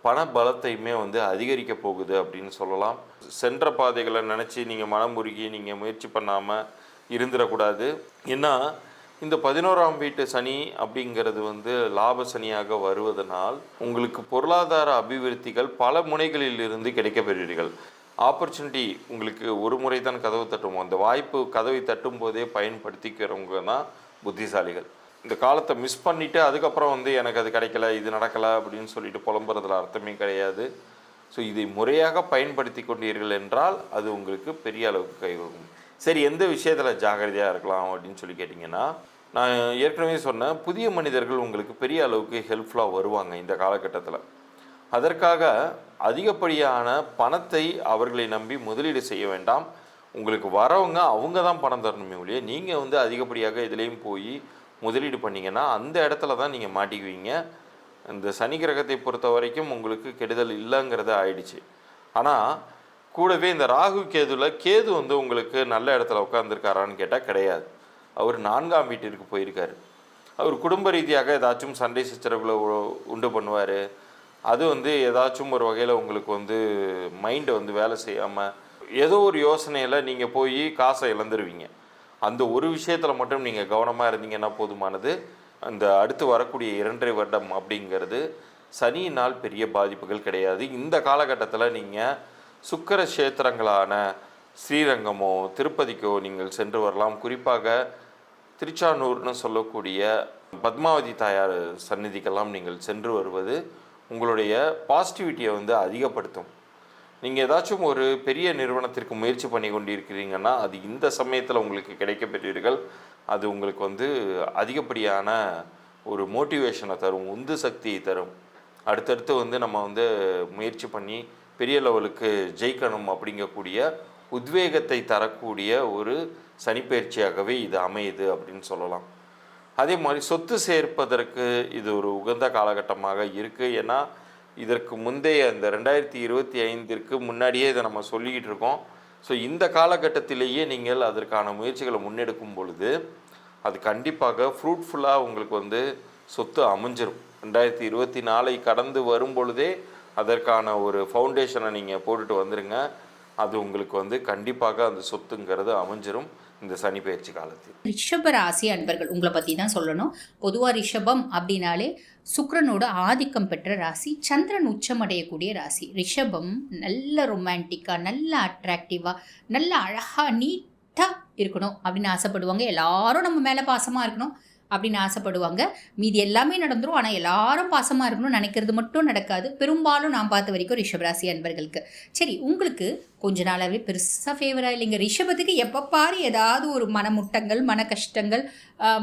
பண பலத்தையுமே வந்து அதிகரிக்க போகுது அப்படின்னு சொல்லலாம். சென்ற பாதைகளை நினச்சி நீங்கள் மனம் உருகி நீங்கள் முயற்சி பண்ணாமல் இருந்துடக்கூடாது. ஏன்னா இந்த 11ஆம் வீட்டு சனி அப்படிங்கிறது வந்து லாப சனியாக வருவதனால் உங்களுக்கு பொருளாதார அபிவிருத்திகள் பல முனைகளில் இருந்து கிடைக்கப்பெறுவீர்கள். ஆப்பர்ச்சுனிட்டி உங்களுக்கு ஒரு முறை தான் கதவு தட்டும். அந்த வாய்ப்பு கதவை தட்டும் போதே பயன்படுத்திக்கிறவங்க தான் புத்திசாலிகள். இந்த காலத்தை மிஸ் பண்ணிவிட்டு அதுக்கப்புறம் வந்து எனக்கு அது கிடைக்கல, இது நடக்கலை அப்படின்னு சொல்லிட்டு புலம்புறதுல அர்த்தமே கிடையாது. ஸோ இதை முறையாக பயன்படுத்தி கொண்டீர்கள் என்றால் அது உங்களுக்கு பெரிய அளவுக்கு கை கொடுக்கும். சரி, எந்த விஷயத்தில் ஜாகிரதையாக இருக்கலாம் அப்படின்னு சொல்லி கேட்டிங்கன்னா, நான் ஏற்கனவே சொன்னேன், புதிய மனிதர்கள் உங்களுக்கு பெரிய அளவுக்கு ஹெல்ப்ஃபுல்லாக வருவாங்க இந்த காலகட்டத்தில். அதற்காக அதிகப்படியான பணத்தை அவர்களை நம்பி முதலீடு செய்ய வேண்டாம். உங்களுக்கு வரவங்க அவங்க தான் பணம் தரணுமே ஒழிய நீங்கள் வந்து அதிகப்படியாக இதுலேயும் போய் முதலீடு பண்ணிங்கன்னா அந்த இடத்துல தான் நீங்கள் மாட்டிக்குவீங்க. இந்த சனி கிரகத்தை பொறுத்த வரைக்கும் உங்களுக்கு கெடுதல் இல்லைங்கிறது ஆயிடுச்சு. ஆனால் கூடவே இந்த ராகு கேது வந்து உங்களுக்கு நல்ல இடத்துல உட்காந்துருக்காரான்னு கேட்டால் கிடையாது. அவர் 4ஆம் வீட்டிற்கு போயிருக்காரு. அவர் குடும்ப ரீதியாக ஏதாச்சும் சண்டை சச்சரவுகளை உண்டு பண்ணுவார். அது வந்து ஏதாச்சும் ஒரு வகையில் உங்களுக்கு வந்து மைண்டை வந்து வேலை செய்யாமல் ஏதோ ஒரு யோசனையில் நீங்கள் போய் காசை இழந்துருவீங்க. அந்த ஒரு விஷயத்தில் மட்டும் நீங்கள் கவனமாக இருந்தீங்கன்னா போதுமானது. அந்த அடுத்து வரக்கூடிய 2.5 வருடம் அப்படிங்கிறது சனியினால் பெரிய பாதிப்புகள் கிடையாது. இந்த காலகட்டத்தில் நீங்கள் சுக்கிர கஷேத்திரங்களான ஸ்ரீரங்கமோ திருப்பதிக்கோ நீங்கள் சென்று வரலாம். குறிப்பாக திருச்சானூர்னு சொல்லக்கூடிய பத்மாவதி தாயார் சந்நிதிக்கெல்லாம் நீங்கள் சென்று வருவது உங்களுடைய பாசிட்டிவிட்டியை வந்து அதிகப்படுத்தும். நீங்கள் ஏதாச்சும் ஒரு பெரிய நிறுவனத்திற்கு முயற்சி பண்ணி கொண்டிருக்கிறீங்கன்னா அது இந்த சமயத்தில் உங்களுக்கு கிடைக்கப்பெற்றீர்கள். அது உங்களுக்கு வந்து அதிகப்படியான ஒரு மோட்டிவேஷனை தரும், உந்து சக்தியை தரும். அடுத்தடுத்து வந்து நம்ம வந்து முயற்சி பண்ணி பெரிய லெவலுக்கு ஜெயிக்கணும் அப்படிங்கக்கூடிய உத்வேகத்தை தரக்கூடிய ஒரு சனிப்பெயர்ச்சியாகவே இது அமையுது அப்படின்னு சொல்லலாம். அதே மாதிரி சொத்து சேர்ப்பதற்கு இது ஒரு உகந்த காலகட்டமாக இருக்குது. ஏன்னா இதற்கு முந்தைய இந்த 2025ற்கு முன்னாடியே இதை நம்ம சொல்லிக்கிட்டு இருக்கோம். ஸோ இந்த காலகட்டத்திலேயே நீங்கள் அதற்கான முயற்சிகளை முன்னெடுக்கும் பொழுது அது கண்டிப்பாக ஃப்ரூட்ஃபுல்லாக உங்களுக்கு வந்து சொத்து அமைஞ்சிரும். 2024 கடந்து வரும் பொழுதே அதற்கான ஒரு ஃபவுண்டேஷனை நீங்கள் போட்டுட்டு வந்துடுங்க. அது உங்களுக்கு வந்து கண்டிப்பாக அந்த சொத்துங்கிறது அமைஞ்சிரும். இந்த சனி பயிற்சி காலத்தில்? ரிஷப ராசி அன்பர்கள் உங்களை பற்றி தான் சொல்லணும். பொதுவாக ரிஷபம் அப்படின்னாலே சுக்கிரனோட ஆதிக்கம் பெற்ற ராசி, சந்திரன் உச்சமடையக்கூடிய ராசி. ரிஷபம் நல்ல ரொமான்டிக்காக, நல்ல அட்ராக்டிவாக, நல்ல அழகாக நீட்டாக இருக்கணும் அப்படின்னு ஆசைப்படுவாங்க. எல்லாரும் நம்ம மேலே பாசமாக இருக்கணும் அப்படின்னு ஆசைப்படுவாங்க. மீதி எல்லாமே நடந்துடும். ஆனால் எல்லாரும் பாசமாக இருக்கணும்னு நினைக்கிறது மட்டும் நடக்காது. பெரும்பாலும் நான் பார்த்த வரைக்கும் ரிஷபராசி அன்பர்களுக்கு. சரி, உங்களுக்கு கொஞ்ச நாளாகவே பெருசாக ஃபேவராக இல்லைங்க. ரிஷபத்துக்கு எப்போ பாரு ஏதாவது ஒரு மனமுட்டங்கள், மன கஷ்டங்கள்,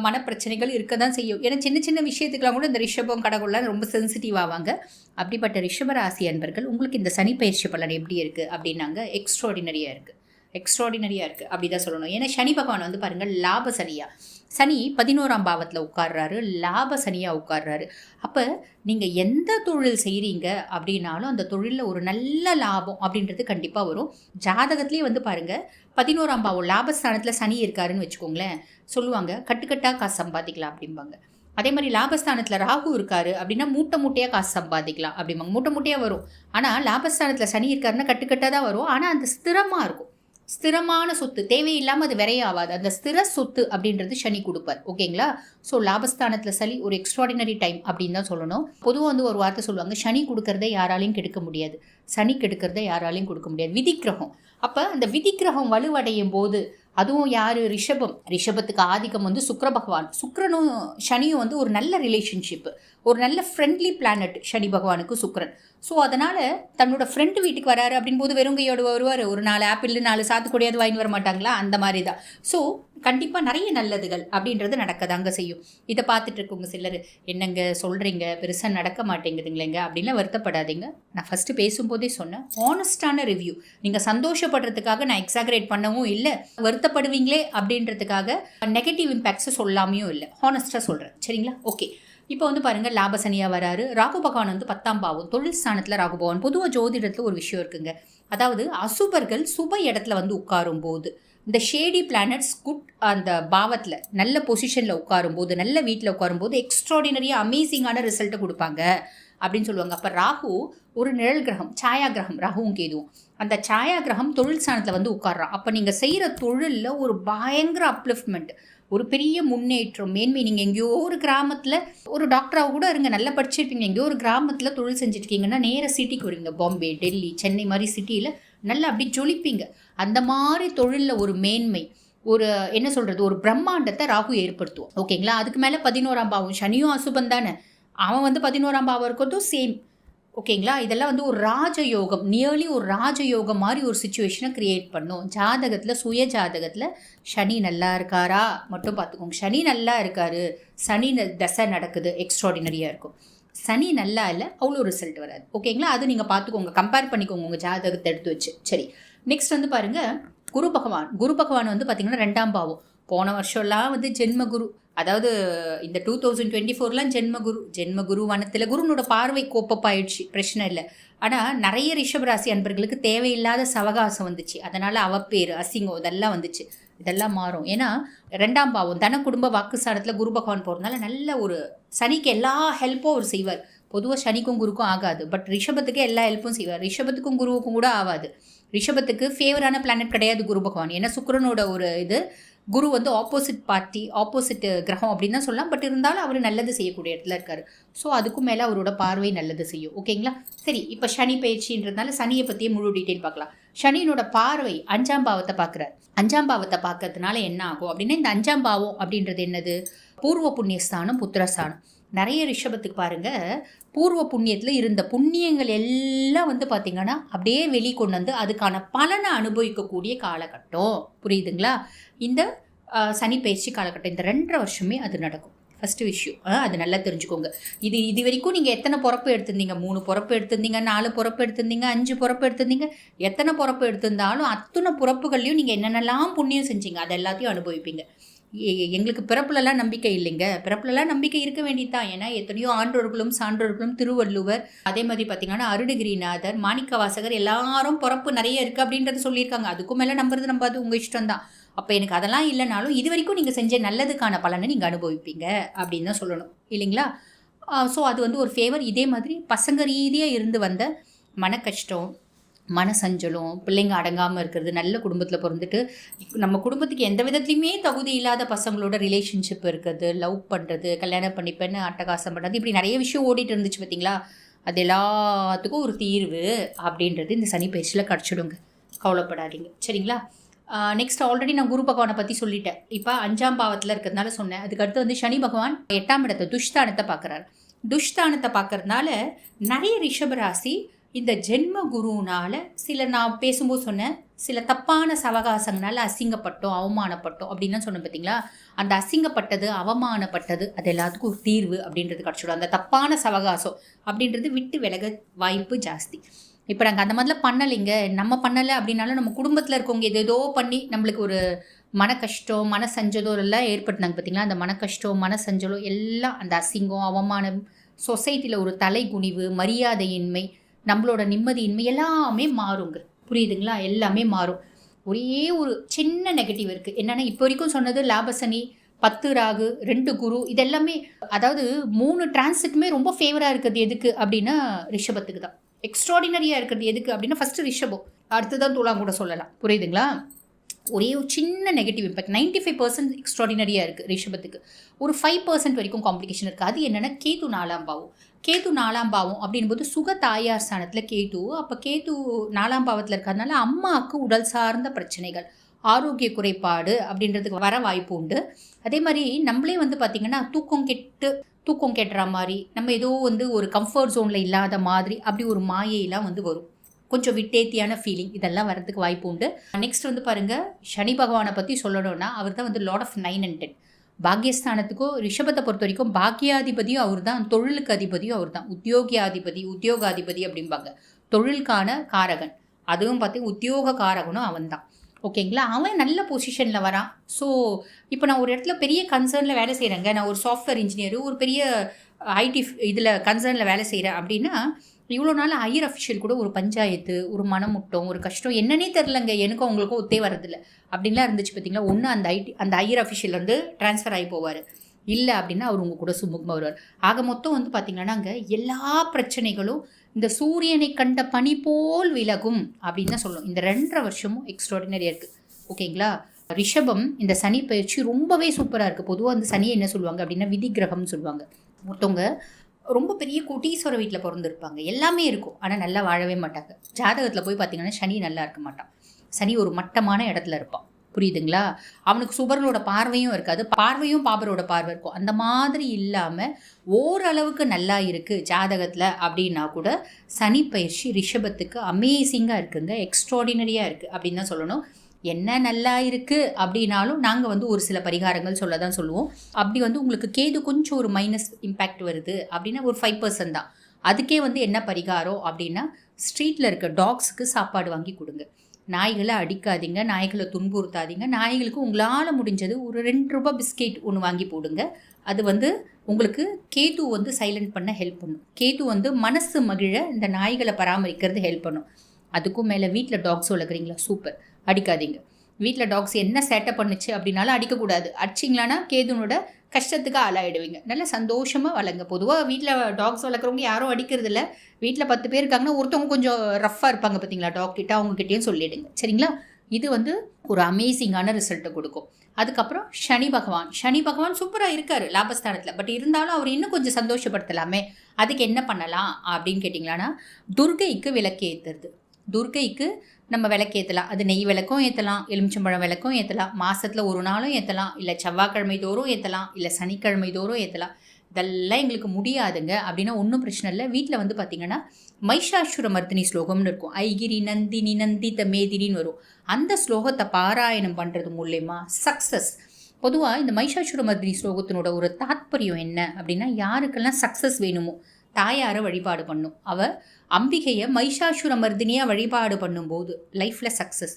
மனப்பிரச்சனைகள் இருக்க தான் செய்யும். ஏன்னா சின்ன சின்ன விஷயத்துக்கெல்லாம் கூட இந்த ரிஷபம் கடவுள்லாம் ரொம்ப சென்சிட்டிவ் ஆவாங்க. அப்படிப்பட்ட ரிஷபராசி அன்பர்கள் உங்களுக்கு இந்த சனி பயிற்சி பலன் எப்படி இருக்குது அப்படின்னாங்க, எக்ஸ்ட்ராடினரியாக இருக்குது. எக்ஸ்ட்ராடினரியாக இருக்குது அப்படி தான் சொல்லணும். ஏன்னா சனி பகவான் வந்து பாருங்கள் லாப சனியாக, சனி 11ஆம் பாவத்தில் உட்கார்றாரு, லாப சனியாக உட்கார்றாரு. அப்போ நீங்கள் எந்த தொழில் செய்கிறீங்க அப்படின்னாலும் அந்த தொழிலில் ஒரு நல்ல லாபம் அப்படின்றது கண்டிப்பாக வரும். ஜாதகத்துலேயே வந்து பாருங்கள் 11ஆம் பாவம் லாபஸ்தானத்தில் சனி இருக்காருன்னு வச்சுக்கோங்களேன், சொல்லுவாங்க கட்டுக்கட்டாக காசு சம்பாதிக்கலாம் அப்படிம்பாங்க. அதே மாதிரி லாபஸ்தானத்தில் ராகு இருக்காரு அப்படின்னா மூட்டை மூட்டையாக காசு சம்பாதிக்கலாம் அப்படிம்பாங்க. மூட்டை மூட்டையாக வரும். ஆனால் லாபஸ்தானத்தில் சனி இருக்காருன்னா கட்டுக்கட்டாக தான் வரும். ஆனால் அந்த ஸ்திரமாக இருக்கும். ஸ்திரமான சொத்து, தேவையில்லாமல் அது விரையாகாது. அந்த ஸ்திர சொத்து அப்படின்றது சனி கொடுப்பார். ஓகேங்களா? ஸோ லாபஸ்தானத்தில் சனி ஒரு எக்ஸ்ட்ராடினரி டைம் அப்படின்னு தான் சொல்லணும். பொதுவாக வந்து ஒரு வார்த்தை சொல்லுவாங்க, சனி கொடுக்கறத யாராலையும் கெடுக்க முடியாது, சனி கெடுக்கிறத யாராலையும் கொடுக்க முடியாது. விதிக்கிரகம். அப்போ அந்த விதிக்கிரகம் வலுவடையும் போது, அதுவும் யார்? ரிஷபத்துக்கு ஆதிக்கம் வந்து சுக்கிர பகவான். சுக்கிரனும் சனியும் வந்து ஒரு நல்ல ரிலேஷன்ஷிப்பு, ஒரு நல்ல ஃப்ரெண்ட்லி பிளானட் சனி பகவானுக்கு சுக்கிரன். ஸோ அதனால் தன்னோட ஃப்ரெண்டு வீட்டுக்கு வராரு அப்படின் போது வெறுங்கையோடு வருவார். ஒரு 4 ஆப்பிள் 4 சாத்துக்குடியாவது வாங்கி வர மாட்டாங்களா? அந்த மாதிரி தான். ஸோ கண்டிப்பாக நிறைய நல்லதுகள் அப்படின்றது நடக்கதாங்க செய்யும். இதை பார்த்துட்டு இருக்கவங்க சிலர், என்னங்க சொல்கிறீங்க, பெருசாக நடக்க மாட்டேங்குதுங்களேங்க அப்படின்லாம் வருத்தப்படாதீங்க. நான் ஃபஸ்ட்டு பேசும்போதே சொன்னேன், ஹானஸ்டான ரிவ்யூ. நீங்கள் சந்தோஷப்படுறதுக்காக நான் எக்ஸாகரேட் பண்ணவும் இல்லை, வருத்தப்படுவீங்களே அப்படின்றதுக்காக நெகட்டிவ் இம்பேக்ட்ஸை சொல்லாமையும் இல்லை, ஹானஸ்ட்டாக சொல்கிறேன். சரிங்களா? ஓகே. இப்போ வந்து பாருங்கள் லாபசனியாக வராரு. ராகு பகவான் வந்து 10ஆம் பாவம், தொழில் ஸ்தானத்தில் ராகு பகவான். பொதுவாக ஜோதிடத்தில் ஒரு விஷயம் இருக்குங்க, அதாவது அசுபர்கள் சுப இடத்துல வந்து உட்காரும் போது, இந்த ஷேடி பிளானட்ஸ் குட் அந்த பாவத்தில் நல்ல பொசிஷனில் உட்காரும்போது, நல்ல வீட்டில் உட்காரும்போது எக்ஸ்ட்ராடினரியாக அமேசிங்கான ரிசல்ட்டை கொடுப்பாங்க அப்படின்னு சொல்லுவாங்க. அப்போ ராகு ஒரு நிழல் கிரகம், சாயா கிரகம், ராகுவும் கேதுவும். அந்த சாயா கிரகம் தொழில் ஸ்தானத்தில் வந்து உட்கார்றான். அப்போ நீங்கள் செய்கிற தொழிலில் ஒரு பயங்கர அப்லிஃப்ட்மெண்ட், ஒரு பெரிய முன்னேற்றம், மேன்மை. நீங்கள் எங்கேயோ ஒரு கிராமத்தில் ஒரு டாக்டராக கூட இருங்க, நல்லா படிச்சிருப்பீங்க, எங்கேயோ ஒரு கிராமத்தில் தொழில் செஞ்சுருக்கீங்கன்னா நேராக சிட்டிக்கு வருவீங்க. பாம்பே, டெல்லி, சென்னை மாதிரி சிட்டியில் நல்லா அப்படி ஜொலிப்பீங்க. அந்த மாதிரி தொழிலில் ஒரு மேன்மை, ஒரு என்ன சொல்கிறது, ஒரு பிரம்மாண்டத்தை ராகு ஏற்படுத்துவோம். ஓகேங்களா? அதுக்கு மேலே 11ஆம் பாவம், சனியும் அசுபன் தானே, அவன் வந்து 11ஆம் பாவம் இருக்கிறதும் சேம். ஓகேங்களா? இதெல்லாம் வந்து ஒரு ராஜயோகம், நியர்லி ஒரு ராஜயோகம் மாதிரி ஒரு சுச்சுவேஷனை க்ரியேட் பண்ணும். ஜாதகத்தில், சுய ஜாதகத்தில் சனி நல்லா இருக்காரா மட்டும் பார்த்துக்கோங்க. சனி நல்லா இருக்காரு, சனி தசை நடக்குது, எக்ஸ்ட்ராடினரியாக இருக்கும். சனி நல்லா இல்லை, அவ்வளோ ரிசல்ட் வராது. ஓகேங்களா? அது நீங்கள் பார்த்துக்கோங்க, கம்பேர் பண்ணிக்கோங்க உங்கள் ஜாதகத்தை எடுத்து வச்சு. சரி, நெக்ஸ்ட் வந்து பாருங்கள் குரு பகவான். குரு பகவான் வந்து பார்த்திங்கன்னா 2ஆம் பாவம். போன வருஷம்லாம் வந்து ஜென்மகுரு, அதாவது இந்த 2024லாம் ஜென்மகுரு வனத்தில் குருனோட பார்வை கோப்பப்பாயிடுச்சு, பிரச்சனை இல்லை. ஆனால் நிறைய ரிஷபராசி அன்பர்களுக்கு தேவையில்லாத சவகாசம் வந்துச்சு, அதனால் அவப்பேர், அசிங்கம் இதெல்லாம் வந்துச்சு. இதெல்லாம் மாறும். ஏன்னா 2ஆம் பாவம் தன குடும்ப வாக்குஸ்தானத்தில் குரு பகவான் போகிறதுனால நல்ல ஒரு சனிக்கு எல்லா ஹெல்ப்பும் அவர் செய்வார். பொதுவாக சனிக்கும் குருக்கும் ஆகாது, பட் ரிஷபத்துக்கு எல்லா ஹெல்ப்பும் செய்வார். ரிஷபத்துக்கும் குருவுக்கும் கூட ஆகாது. ரிஷபத்துக்கு ஃபேவரான பிளானட் கிடையாது குரு பகவான். ஏன்னா சுக்கிரனோட ஒரு இது, குரு வந்து ஆப்போசிட் பார்ட்டி, ஆப்போசிட் கிரகம் அப்படின்னு தான் சொல்லலாம். பட் இருந்தாலும் அவர் நல்லது செய்யக்கூடிய இடத்துல இருக்கார். ஸோ அதுக்கும் மேலே அவரோட பார்வை நல்லது செய்யும். ஓகேங்களா? சரி, இப்போ சனி பயிற்சின்றதுனால சனியை பற்றியே முழு டீட்டெயில் பார்க்கலாம். சனியினோட பார்வை 5ஆம் பாவத்தை பார்க்குறார். 5ஆம் பாவத்தை பார்க்கறதுனால என்ன ஆகும் அப்படின்னா, இந்த 5ஆம் பாவம் அப்படின்றது என்னது? பூர்வ புண்ணியஸ்தானம், புத்திரஸ்தானம். நிறைய ரிஷபத்துக்கு பாருங்கள், பூர்வ புண்ணியத்தில் இருந்த புண்ணியங்கள் எல்லாம் வந்து பார்த்திங்கன்னா அப்படியே வெளிக்கொண்டு வந்து அதுக்கான பலனை அனுபவிக்கக்கூடிய காலகட்டம். புரியுதுங்களா? இந்த சனி பயிற்சி காலகட்டம், இந்த 2.5 வருஷமே அது நடக்கும். ஃபஸ்ட்டு விஷயம் அது நல்லா தெரிஞ்சுக்கோங்க. இது வரைக்கும் நீங்கள் எத்தனை பிறப்பு எடுத்திருந்தீங்க? 3 பிறப்பு எடுத்திருந்தீங்க, 4 பிறப்பு எடுத்திருந்தீங்க, 5 பிறப்பு எடுத்திருந்தீங்க, எத்தனை பிறப்பு எடுத்திருந்தாலும் அத்தனை பிறப்புகள்லையும் நீங்கள் என்னென்னலாம் புண்ணியம் செஞ்சீங்க அது எல்லாத்தையும் அனுபவிப்பீங்க. எங்களுக்கு பிறப்புலலாம் நம்பிக்கை இல்லைங்க, பிறப்புலலாம் நம்பிக்கை இருக்க வேண்டியதான். ஏன்னா எத்தனையோ ஆன்றோர்களும் சான்றோர்களும், திருவள்ளுவர், அதே மாதிரி பார்த்திங்கன்னா அருணகிரிநாதர், மாணிக்கவாசகர் எல்லாரும் பிறப்பு நிறைய இருக்குது அப்படின்றத சொல்லியிருக்காங்க. அதுக்கும் மேலே நம்புறது உங்கள் இஷ்டம் தான். அப்போ எனக்கு அதெல்லாம் இல்லைனாலும் இது வரைக்கும் நீங்கள் செஞ்ச நல்லதுக்கான பலனை நீங்கள் அனுபவிப்பீங்க அப்படின்னு தான் சொல்லணும், இல்லைங்களா? ஸோ அது வந்து ஒரு ஃபேவர். இதே மாதிரி பசங்க ரீதியாக இருந்து வந்த மன கஷ்டம், மனசஞ்சலம், பிள்ளைங்க அடங்காமல் இருக்கிறது, நல்ல குடும்பத்தில் பிறந்துட்டு நம்ம குடும்பத்துக்கு எந்த விதத்துலையுமே தகுதி இல்லாத பசங்களோட ரிலேஷன்ஷிப் இருக்கிறது, லவ் பண்ணுறது, கல்யாணம் பண்ணிப்பேன்னு அட்டகாசம் பண்ணுறது, இப்படி நிறைய விஷயம் ஓடிட்டு இருந்துச்சு பார்த்தீங்களா. அது எல்லாத்துக்கும் ஒரு தீர்வு அப்படின்றது இந்த சனி பயிற்சியில் கிடச்சிடுங்க, கவலைப்படாதீங்க சரிங்களா. நெக்ஸ்ட் ஆல்ரெடி நான் குரு பகவானை பற்றி சொல்லிட்டேன். இப்போ 5ஆம் பாவத்தில் இருக்கிறதுனால சொன்னேன். அதுக்கடுத்து வந்து சனி பகவான் 8ஆம் இடத்தை துஷ்தானத்தை பார்க்குறாரு. துஷ்தானத்தை பார்க்கறதுனால நிறைய ரிஷபராசி இந்த ஜென்ம குருனால நான் பேசும்போது சொன்னேன், சில தப்பான சவகாசங்களால் அசிங்கப்பட்டோம், அவமானப்பட்டோம் அப்படின்னு சொன்னேன் பார்த்தீங்களா. அந்த அசிங்கப்பட்டது, அவமானப்பட்டது அது எல்லாத்துக்கும் ஒரு தீர்வு அப்படின்றது கிடச்சிடும். அந்த தப்பான சவகாசம் அப்படின்றது விட்டு விலக வாய்ப்பு ஜாஸ்தி. இப்போ நாங்கள் அந்த மாதிரிலாம் பண்ணலைங்க, நம்ம பண்ணலை அப்படின்னாலும் நம்ம குடும்பத்தில் இருக்கவங்க ஏதோ பண்ணி நம்மளுக்கு ஒரு மன கஷ்டம், மன சஞ்சலம் எல்லாம் ஏற்பட்டுனாங்க பார்த்தீங்களா. அந்த மன கஷ்டம், மன சஞ்சலம் எல்லாம், அந்த அசிங்கம், அவமானம், சொசைட்டியில் ஒரு தலைகுனிவு, மரியாதையின்மை, நம்மளோட நிம்மதியின்மை எல்லாமே மாறுங்க. புரியுதுங்களா? எல்லாமே மாறும். ஒரே ஒரு சின்ன நெகட்டிவ் இருக்குது. என்னென்னா இப்போ வரைக்கும் சொன்னது லாபசனி, 10 ராகு, 2 குரு, இதெல்லாமே அதாவது 3 டிரான்சிட்டுமே ரொம்ப ஃபேவராக இருக்கிறது எதுக்கு அப்படின்னா ரிஷபத்துக்கு தான். எக்ஸ்ட்ராடினரியாக இருக்கிறது எதுக்கு அப்படின்னா ஃபஸ்ட்டு ரிஷபம், அடுத்ததான் துலாம் கூட சொல்லலாம். புரியுதுங்களா? ஒரே ஒரு சின்ன நெகட்டிவ் இம்பேக்ட். 95% எக்ஸ்ட்ராடினரியாக இருக்குது ரிஷபத்துக்கு. ஒரு 5% வரைக்கும் காம்ப்ளிகேஷன் இருக்குது. அது என்னென்னா கேது 4ஆம் பாவம். கேது 4ஆம் பாவம் அப்படின்போது சுக தாயார் ஸ்தானத்தில் கேது. அப்போ கேது 4ஆம் பாவத்தில் இருக்கிறதுனால அம்மாவுக்கு உடல் சார்ந்த பிரச்சனைகள், ஆரோக்கிய குறைபாடு அப்படின்றதுக்கு வர வாய்ப்பு உண்டு. அதே மாதிரி நம்மளே வந்து பார்த்திங்கன்னா தூக்கம் கெட்டுற மாதிரி, நம்ம ஏதோ வந்து ஒரு கம்ஃபர்ட் ஜோனில் இல்லாத மாதிரி அப்படி ஒரு மாயையெல்லாம் வந்து வரும். கொஞ்சம் விட்டேத்தியான ஃபீலிங் இதெல்லாம் வரதுக்கு வாய்ப்பு உண்டு. நெக்ஸ்ட் வந்து பாருங்கள், சனி பகவானை பற்றி சொல்லணும்னா அவர் தான் வந்து லார்ட் ஆஃப் 9 and 10. பாக்யஸ்தானத்துக்கும் ரிஷபத்தை பொறுத்த வரைக்கும் பாக்யாதிபதியும் அவர் தான், தொழிலுக்கு அதிபதியும் அவர் தான். உத்தியோகாதிபதி அப்படிம்பாங்க, தொழிலுக்கான காரகன். அதுவும் பார்த்து உத்தியோக காரகனும் அவன் தான். ஓகேங்களா? அவன் நல்ல பொசிஷனில் வரான். ஸோ இப்போ நான் ஒரு இடத்துல பெரிய கன்சர்னில் வேலை செய்கிறேங்க, நான் ஒரு சாஃப்ட்வேர் இன்ஜினியரு, ஒரு பெரிய ஐடி இதில் கன்சர்னில் வேலை செய்கிறேன் அப்படின்னா, இவ்வளோ நாள் ஹையர் அஃபிஷியல் கூட ஒரு பஞ்சாயத்து, ஒரு மனமுட்டம், ஒரு கஷ்டம் என்னன்னே தெரிலங்க, எனக்கும் அவங்களுக்கும் ஒத்தே வரதில்லை அப்படின்லாம் இருந்துச்சு பார்த்தீங்களா. ஒன்று அந்த ஹையர் அஃபிஷியல் வந்து ட்ரான்ஸ்ஃபர் ஆகி போவார், இல்லை அப்படின்னா அவர் உங்கள் கூட சுமூகமாக வருவார். ஆக மொத்தம் வந்து பார்த்திங்கன்னா அங்கே எல்லா பிரச்சனைகளும் இந்த சூரியனை கண்ட பனி போல் விலகும் அப்படின்னு தான் சொல்லணும். இந்த 2.5 வருஷமும் எக்ஸ்ட்ராடினரியாக இருக்குது. ஓகேங்களா? ரிஷபம் இந்த சனி பயிற்சி ரொம்பவே சூப்பராக இருக்குது. பொதுவாக அந்த சனியை என்ன சொல்லுவாங்க அப்படின்னா விதி கிரகம்னு சொல்லுவாங்க. ஒருத்தவங்க ரொம்ப பெரிய கோட்டீஸ்வர வீட்டில் பிறந்திருப்பாங்க, எல்லாமே இருக்கும், ஆனால் நல்லா வாழவே மாட்டாங்க. ஜாதகத்தில் போய் பார்த்திங்கன்னா சனி நல்லா இருக்க மாட்டான். சனி ஒரு மட்டமான இடத்துல இருப்பான். புரியுதுங்களா? அவனுக்கு சுபர்களோட பார்வையும் இருக்காது, பார்வையும் பாபரோட பார்வை இருக்கும். அந்த மாதிரி இல்லாமல் ஓரளவுக்கு நல்லா இருக்குது ஜாதகத்தில் அப்படின்னா கூட சனி பயிற்சி ரிஷபத்துக்கு அமேசிங்காக இருக்குங்க, எக்ஸ்ட்ராடினரியாக இருக்குது அப்படின்னு தான் சொல்லணும். என்ன நல்லா இருக்குது அப்படின்னாலும் நாங்கள் வந்து ஒரு சில பரிகாரங்கள் சொல்ல தான் சொல்லுவோம். அப்படி வந்து உங்களுக்கு கேது கொஞ்சம் ஒரு மைனஸ் இம்பேக்ட் வருது அப்படின்னா ஒரு 5% தான். அதுக்கே வந்து என்ன பரிகாரம் அப்படின்னா, ஸ்ட்ரீட்டில் இருக்க டாக்ஸுக்கு சாப்பாடு வாங்கி கொடுங்க, நாய்களை அடிக்காதீங்க, நாய்களை துன்புறுத்தாதீங்க, நாய்களுக்கு உங்களால் முடிஞ்சது ஒரு 2 ரூபாய் பிஸ்கெட் ஒன்று வாங்கி போடுங்க. அது வந்து உங்களுக்கு கேது வந்து சைலண்ட் பண்ண ஹெல்ப் பண்ணும். கேது வந்து மனசு மகிழ இந்த நாய்களை பராமரிக்கிறது ஹெல்ப் பண்ணும். அதுக்கும் மேலே வீட்டில் டாக்ஸ் வளர்க்குறீங்களா, சூப்பர், அடிக்காதீங்க. வீட்டில் டாக்ஸ் என்ன சேட்டை பண்ணுச்சு அப்படின்னாலும் அடிக்கக்கூடாது. அடிச்சிங்களான்னா கேதுனோட கஷ்டத்துக்கு ஆளாயிடுவீங்க. நல்லா சந்தோஷமாக வளங்க. பொதுவாக வீட்டில் டாக்ஸ் வளர்க்குறவங்க யாரும் அடிக்கிறது இல்லை. வீட்டில் 10 பேர் இருக்காங்கன்னா ஒருத்தவங்க கொஞ்சம் ரஃப்பாக இருப்பாங்க பார்த்தீங்களா டாக் கிட்ட, அவங்ககிட்டயும் சொல்லிவிடுங்க சரிங்களா. இது வந்து ஒரு அமேசிங்கான ரிசல்ட்டை கொடுக்கும். அதுக்கப்புறம் சனி பகவான் சூப்பராக இருக்கார் லாபஸ்தானத்தில். பட் இருந்தாலும் அவர் இன்னும் கொஞ்சம் சந்தோஷப்படுத்தலாமே. அதுக்கு என்ன பண்ணலாம் அப்படின்னு கேட்டிங்களான்னா, துர்கைக்கு விளக்கு ஏற்றுறது. துர்கைக்கு நம்ம விளக்கேற்றலாம். அது நெய் விளக்கும் ஏற்றலாம், எலுமிச்சம்பழம் விளக்கும் ஏற்றலாம், மாதத்தில் ஒரு நாளும் ஏற்றலாம், இல்லை செவ்வாய்க்கிழமை தோறும் ஏற்றலாம், இல்லை சனிக்கிழமை தோறும் ஏற்றலாம். இதெல்லாம் எங்களுக்கு முடியாதுங்க அப்படின்னா ஒன்றும் பிரச்சனை இல்லை. வீட்டில் வந்து பார்த்திங்கன்னா மைஷாசுர மர்தினி ஸ்லோகம்னு இருக்கும். ஐகிரி நந்தினி நந்தித மேதினின்னு வரும். அந்த ஸ்லோகத்தை பாராயணம் பண்ணுறது மூலயமா சக்ஸஸ். பொதுவாக இந்த மைஷாசுர மர்தினி ஸ்லோகத்தினோட ஒரு தாத்பரியம் என்ன அப்படின்னா, யாருக்கெல்லாம் சக்ஸஸ் வேணுமோ தாயாரை வழிபாடு பண்ணும். அம்பிகையை மைஷாசுர மர்தினியாக வழிபாடு பண்ணும்போது லைஃப்பில் சக்ஸஸ்.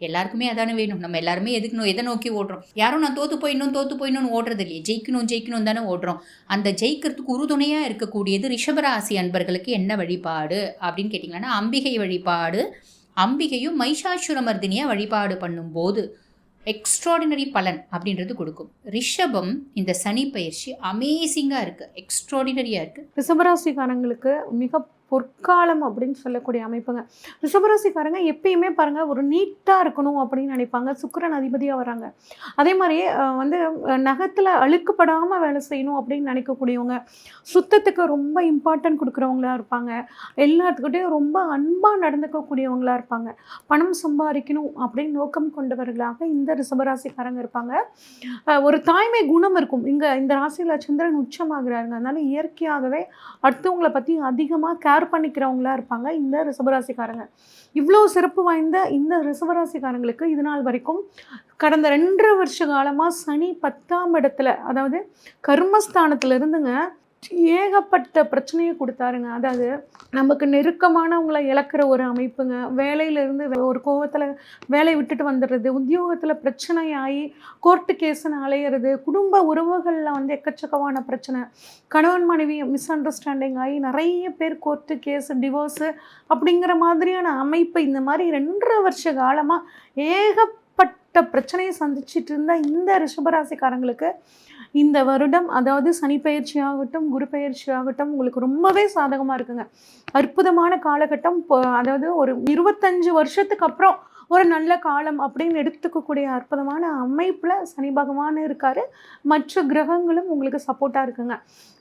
எல்லாருக்குமே அதானே வேணும். நம்ம எல்லாருமே எதை நோக்கி ஓடுறோம்? யாரும் நான் தோற்று போயிடணும்னு ஓடுறது இல்லையே, ஜெயிக்கணும் தானே ஓடுறோம். அந்த ஜெயிக்கிறதுக்கு உறுதுணையாக இருக்கக்கூடியது ரிஷபராசி அன்பர்களுக்கு என்ன வழிபாடு அப்படின்னு கேட்டிங்கன்னா, அம்பிகை வழிபாடு. அம்பிகையும் மைஷாசுர மர்தினியாக வழிபாடு பண்ணும்போது எக்ஸ்ட்ராடினரி பலன் அப்படின்றது கொடுக்கும். ரிஷபம் இந்த சனி பயிற்சி அமேசிங்காக இருக்குது, எக்ஸ்ட்ராடினரியாக இருக்குது. ரிஷபராசிக்காரங்களுக்கு மிக பொற்காலம் அப்படின்னு சொல்லக்கூடிய அமைப்புங்க. ரிஷபராசிக்காரங்க எப்பயுமே பாருங்கள் ஒரு நீட்டாக இருக்கணும் அப்படின்னு நினைப்பாங்க. சுக்கிரன் அதிபதியாக வராங்க. அதே மாதிரி வந்து நகத்தில் அழுக்குப்படாமல் வேலை செய்யணும் அப்படின்னு நினைக்கக்கூடியவங்க, சுத்தத்துக்கு ரொம்ப இம்பார்ட்டன்ட் கொடுக்குறவங்களா இருப்பாங்க. எல்லாத்துக்கிட்டையும் ரொம்ப அன்பாக நடந்துக்கக்கூடியவங்களா இருப்பாங்க. பணம் சம்பாதிக்கணும் அப்படின்னு நோக்கம் கொண்டவர்களாக இந்த ரிஷபராசிக்காரங்க இருப்பாங்க. ஒரு தாய்மை குணம் இருக்கும். இந்த ராசியில் சந்திரன் உச்சமாகிறாருங்க. அதனால இயற்கையாகவே அடுத்தவங்களை பற்றி அதிகமாக கேர் பண்ணிக்கிறவங்களா இருப்பாங்க இந்த ரிஷபராசிக்காரங்க. இவ்வளோ சிறப்பு வாய்ந்த இந்த ரிஷபராசிக்காரங்களுக்கு இது நாள் வரைக்கும் கடந்த 2.5 வருஷ காலமாக சனி 10ஆம் இடத்துல, அதாவது கர்மஸ்தானத்தில் இருந்துங்க ஏகப்பட்ட பிரச்சனையை கொடுத்தாருங்க. அதாவது நமக்கு நெருக்கமானவங்களை இழக்கிற ஒரு அமைப்புங்க. வேலையிலேருந்து ஒரு கோவத்தில் வேலையை விட்டுட்டு வந்துடுறது, உத்தியோகத்தில் பிரச்சனையாகி கோர்ட்டு கேஸுன்னு அலையிறது, குடும்ப உறவுகளில் வந்து எக்கச்சக்கமான பிரச்சனை, கணவன் மனைவி மிஸ் அண்டர்ஸ்டாண்டிங் ஆகி நிறைய பேர் கோர்ட்டு கேஸு டிவோர்ஸு அப்படிங்கிற மாதிரியான அமைப்பு. இந்த மாதிரி 2.5 வருஷ காலமாக ஏகப்பட்ட பிரச்சனையை சந்திச்சிட்டு இருந்த இந்த ரிஷபராசிக்காரங்களுக்கு இந்த வருடம், அதாவது சனி பயிற்சி ஆகட்டும், குரு பயிற்சி ஆகட்டும், உங்களுக்கு ரொம்பவே சாதகமாக இருக்குங்க. அற்புதமான காலகட்டம். அதாவது ஒரு 25 வருஷத்துக்கு அப்புறம் ஒரு நல்ல காலம் அப்படின்னு எடுத்துக்கக்கூடிய அற்புதமான அமைப்பில் சனி பகவான் இருக்கார். மற்ற கிரகங்களும் உங்களுக்கு சப்போர்ட்டாக இருக்குங்க.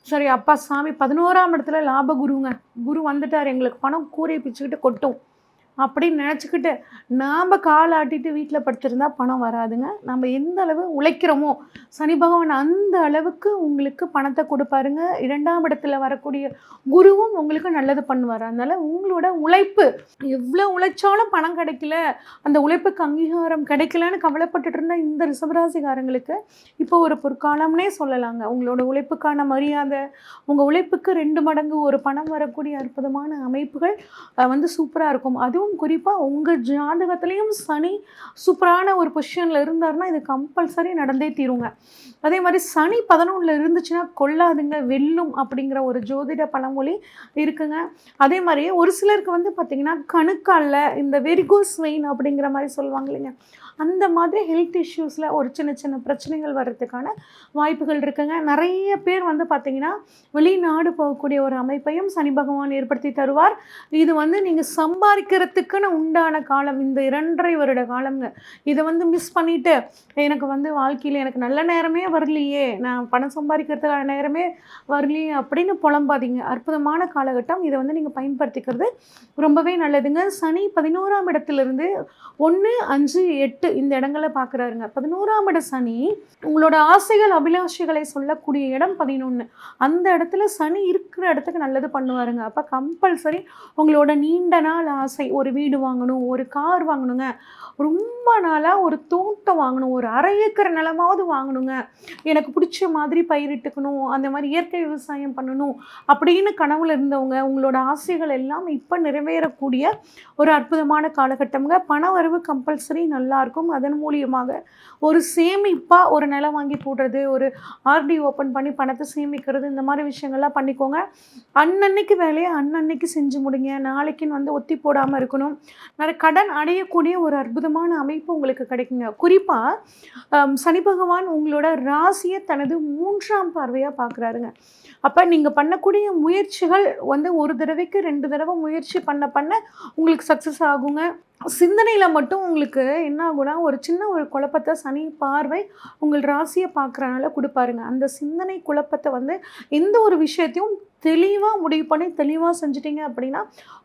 சரி அப்பா சாமி 11ஆம் இடத்துல லாப குருங்க, குரு வந்துட்டார், எங்களுக்கு பணம் கூரை பிச்சுக்கிட்டு கொட்டும் அப்படின்னு நினச்சிக்கிட்டு நாம் கால் ஆட்டிட்டு வீட்டில் படுத்திருந்தா பணம் வராதுங்க. நம்ம எந்த அளவு உழைக்கிறோமோ சனி பகவான் அந்த அளவுக்கு உங்களுக்கு பணத்தை கொடுப்பாருங்க. 2ஆம் இடத்துல வரக்கூடிய குருவும் உங்களுக்கு நல்லது பண்ணுவார். அதனால் உங்களோட உழைப்பு, எவ்வளோ உழைச்சாலும் பணம் கிடைக்கல, அந்த உழைப்புக்கு அங்கீகாரம் கிடைக்கலன்னு கவலைப்பட்டுட்டு இருந்த இந்த ரிஷபராசிக்காரங்களுக்கு இப்போ ஒரு பொற்காலம்னே சொல்லலாங்க. உங்களோட உழைப்புக்கான மரியாதை, உங்கள் உழைப்புக்கு 2 மடங்கு ஒரு பணம் வரக்கூடிய அற்புதமான அமைப்புகள் வந்து சூப்பராக இருக்கும். அதுவும் குறிப்பாக உங்கள் ஜாதகத்திலையும் சனி சூப்பரான ஒரு பொசிஷனில் இருந்தார்னா இது கம்பல்சரி நடந்தே தீருங்க. அதே மாதிரி சனி 11ல் இருந்துச்சுன்னா கொள்ளாதுங்க, வெல்லும் அப்படிங்கிற ஒரு ஜோதிட பழமொழி இருக்குங்க. அதே மாதிரி ஒரு சிலருக்கு வந்து பார்த்திங்கன்னா கணுக்காலில் இந்த வெரிகோஸ் வெயின் அப்படிங்கிற மாதிரி சொல்லுவாங்க இல்லைங்க, அந்த மாதிரி ஹெல்த் இஷ்யூஸில் ஒரு சின்ன சின்ன பிரச்சனைகள் வர்றதுக்கான வாய்ப்புகள் இருக்குங்க. நிறைய பேர் வந்து பார்த்திங்கன்னா வெளிநாடு போகக்கூடிய ஒரு அமைப்பையும் சனி பகவான் ஏற்படுத்தி தருவார். இது வந்து நீங்கள் சம்பாதிக்கிறதுக்குன்னு உண்டான காலம், இந்த 2.5 வருட காலங்க. இதை வந்து மிஸ் பண்ணிவிட்டு எனக்கு வந்து வாழ்க்கையில் எனக்கு நல்ல நேரமே வரலையே, நான் பணம் சம்பாதிக்கிறதுக்கான நேரமே வரலையே அப்படின்னு புலம்பாதீங்க. அற்புதமான காலகட்டம். இதை வந்து நீங்கள் பயன்படுத்திக்கிறது ரொம்பவே நல்லதுங்க. சனி 11ஆம் இடத்துலேருந்து 1, 5, 8 இந்த இடங்களை பார்க்குறாருங்க. 11ஆம் இட சனி உங்களோட ஆசைகள் அபிலாஷைகளை சொல்லக்கூடிய இடம் 11. அந்த இடத்துல சனி இருக்கிற இடத்துக்கு நல்லது பண்ணுவாருங்க. அப்போ கம்பல்சரி உங்களோட நீண்ட நாள் ஆசை, ஒரு வீடு வாங்கணும், ஒரு கார் வாங்கணுங்க, ரொம்ப நாளாக ஒரு தோட்டம் வாங்கணும், ஒரு 1/2 ஏக்கர் நிலமாவது வாங்கணுங்க, எனக்கு பிடிச்ச மாதிரி பயிரிட்டுக்கணும், அந்த மாதிரி இயற்கை விவசாயம் பண்ணணும் அப்படின்னு கனவுல இருந்தவங்க, உங்களோட ஆசைகள் எல்லாம் இப்போ நிறைவேறக்கூடிய ஒரு அற்புதமான காலகட்டம்ங்க. பண வரவு கம்பல்சரி நல்லாயிருக்கும். அதன் மூலியமாக ஒரு சேமிப்பாக ஒரு நிலம் வாங்கி போடுறது, ஒரு ஆர்டி ஓப்பன் பண்ணி பணத்தை சேமிக்கிறது, இந்த மாதிரி விஷயங்கள்லாம் பண்ணிக்கோங்க. அன்னன்னைக்கு வேலையை அன்னன்னைக்கு செஞ்சு முடிங்க. நாளைக்குன்னு வந்து ஒத்தி போடாமல் இருக்கணும். நிறைய கடன் அடையக்கூடிய ஒரு அற்புதமான அமைப்பு உங்களுக்கு கிடைக்குங்க. குறிப்பாக சனி பகவான் உங்களோட ராசியை தனது 3ஆம் பார்வையாக பார்க்குறாருங்க. அப்போ நீங்கள் பண்ணக்கூடிய முயற்சிகள் வந்து ஒரு தடவைக்கு 2 தடவை முயற்சி பண்ண உங்களுக்கு சக்ஸஸ் ஆகுங்க. சிந்தனையில் மட்டும் உங்களுக்கு என்ன ஆகுனா ஒரு சின்ன ஒரு குழப்பத்தை சனி பார்வை உங்கள் ராசியை பார்க்குறனால கொடுப்பாருங்க. அந்த சிந்தனை குழப்பத்தை வந்து எந்த ஒரு விஷயத்தையும் தெளிவாக முடிவு பண்ணி தெளிவாக செஞ்சிட்டிங்க அப்படின்னா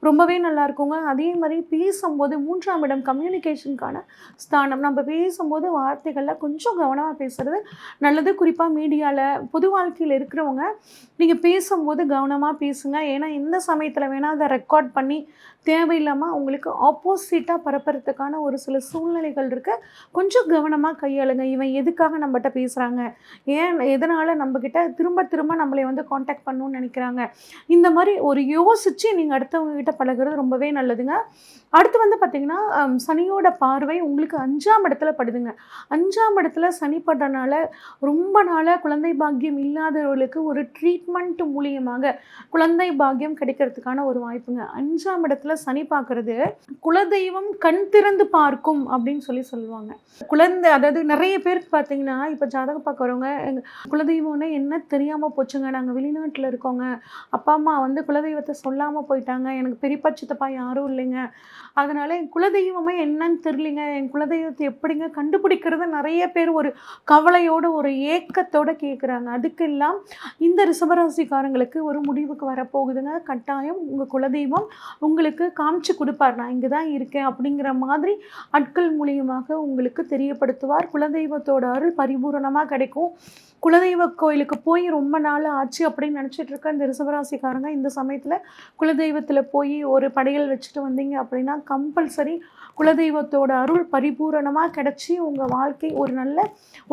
ரொம்பவே நல்லா இருக்குங்க. அதே மாதிரி பேசும்போது 3ஆம் இடம் கம்யூனிகேஷனுக்கான ஸ்தானம். நம்ம பேசும்போது வார்த்தைகளில் கொஞ்சம் கவனமாக பேசுகிறது நல்லது. குறிப்பாக மீடியாவில் பொது வாழ்க்கையில் இருக்கிறவங்க நீங்கள் பேசும்போது கவனமாக பேசுங்க. ஏன்னா எந்த சமயத்தில் வேணால் அதை ரெக்கார்ட் பண்ணி தேவையில்லாமல் உங்களுக்கு ஆப்போசிட்டாக பரப்புறதுக்கான ஒரு சில சூழ்நிலைகள் இருக்குது. கொஞ்சம் கவனமாக கையாளுங்க. இவன் எதுக்காக நம்மகிட்ட பேசுகிறாங்க, எதனால் நம்மக்கிட்ட திரும்ப நம்மளை வந்து காண்டாக்ட் பண்ணணும்னு நினைக்கிறாங்க, இந்த மாதிரி ஒரு யோசித்து நீங்கள் அடுத்தவங்க கிட்ட பழகிறது ரொம்பவே நல்லதுங்க. அடுத்து வந்து பார்த்திங்கன்னா சனியோட பார்வை உங்களுக்கு 5ஆம் இடத்துல படுதுங்க. 5ஆம் இடத்துல சனி படுறதுனால ரொம்ப நாளாக குழந்தை பாக்கியம் இல்லாதவர்களுக்கு ஒரு ட்ரீட்மெண்ட் மூலியமாக குழந்தை பாக்கியம் கிடைக்கிறதுக்கான ஒரு வாய்ப்புங்க. 5ஆம் இடத்துல சனி பார்க்குறது குலதெய்வ குலதெய்வம் கண் திறந்து பார்க்கும் அப்படின்னு சொல்லுவாங்க. குழந்தை, அதாவது நிறைய பேருக்கு பார்த்தீங்கன்னா இப்போ ஜாதகம் பார்க்க வரவங்க, எங்கள் குலதெய்வம்னா என்ன தெரியாமல் போச்சுங்க, நாங்கள் வெளிநாட்டில் இருக்கோங்க, அப்பா அம்மா வந்து குலதெய்வத்தை சொல்லாமல் போயிட்டாங்க, எனக்கு பெரியப்பா சித்தப்பா யாரும் இல்லைங்க, அதனால் என் குலதெய்வமே என்னன்னு தெரியலிங்க, என் குலதெய்வத்தை எப்படிங்க கண்டுபிடிக்கிறது நிறைய பேர் ஒரு கவலையோடு ஒரு ஏக்கத்தோடு கேட்குறாங்க. அதுக்கெல்லாம் இந்த ரிஷபராசிக்காரங்களுக்கு ஒரு முடிவுக்கு வரப்போகுதுங்க. கட்டாயம் உங்கள் குலதெய்வம் உங்களுக்கு காமிச்சு கொடுப்பார், நான் இங்கே தான் இருக்கேன் அப்படிங்கிற மாதிரி ஆட்கள் மூலியமாக உங்களுக்கு தெரியப்படுத்துவார். குலதெய்வத்தோட அருள் பரிபூரணமாக கிடைக்கும். குலதெய்வ கோயிலுக்கு போய் ரொம்ப நாள் ஆச்சு அப்படின்னு நினச்சிட்டு இருக்க இந்த ரிஷபராசிக்காரங்க இந்த சமயத்தில் குலதெய்வத்தில் போய் ஒரு படையல் வச்சுட்டு வந்தீங்க அப்படின்னா கம்பல்சரி குலதெய்வத்தோட அருள் பரிபூரணமாக கிடச்சி உங்கள் வாழ்க்கை ஒரு நல்ல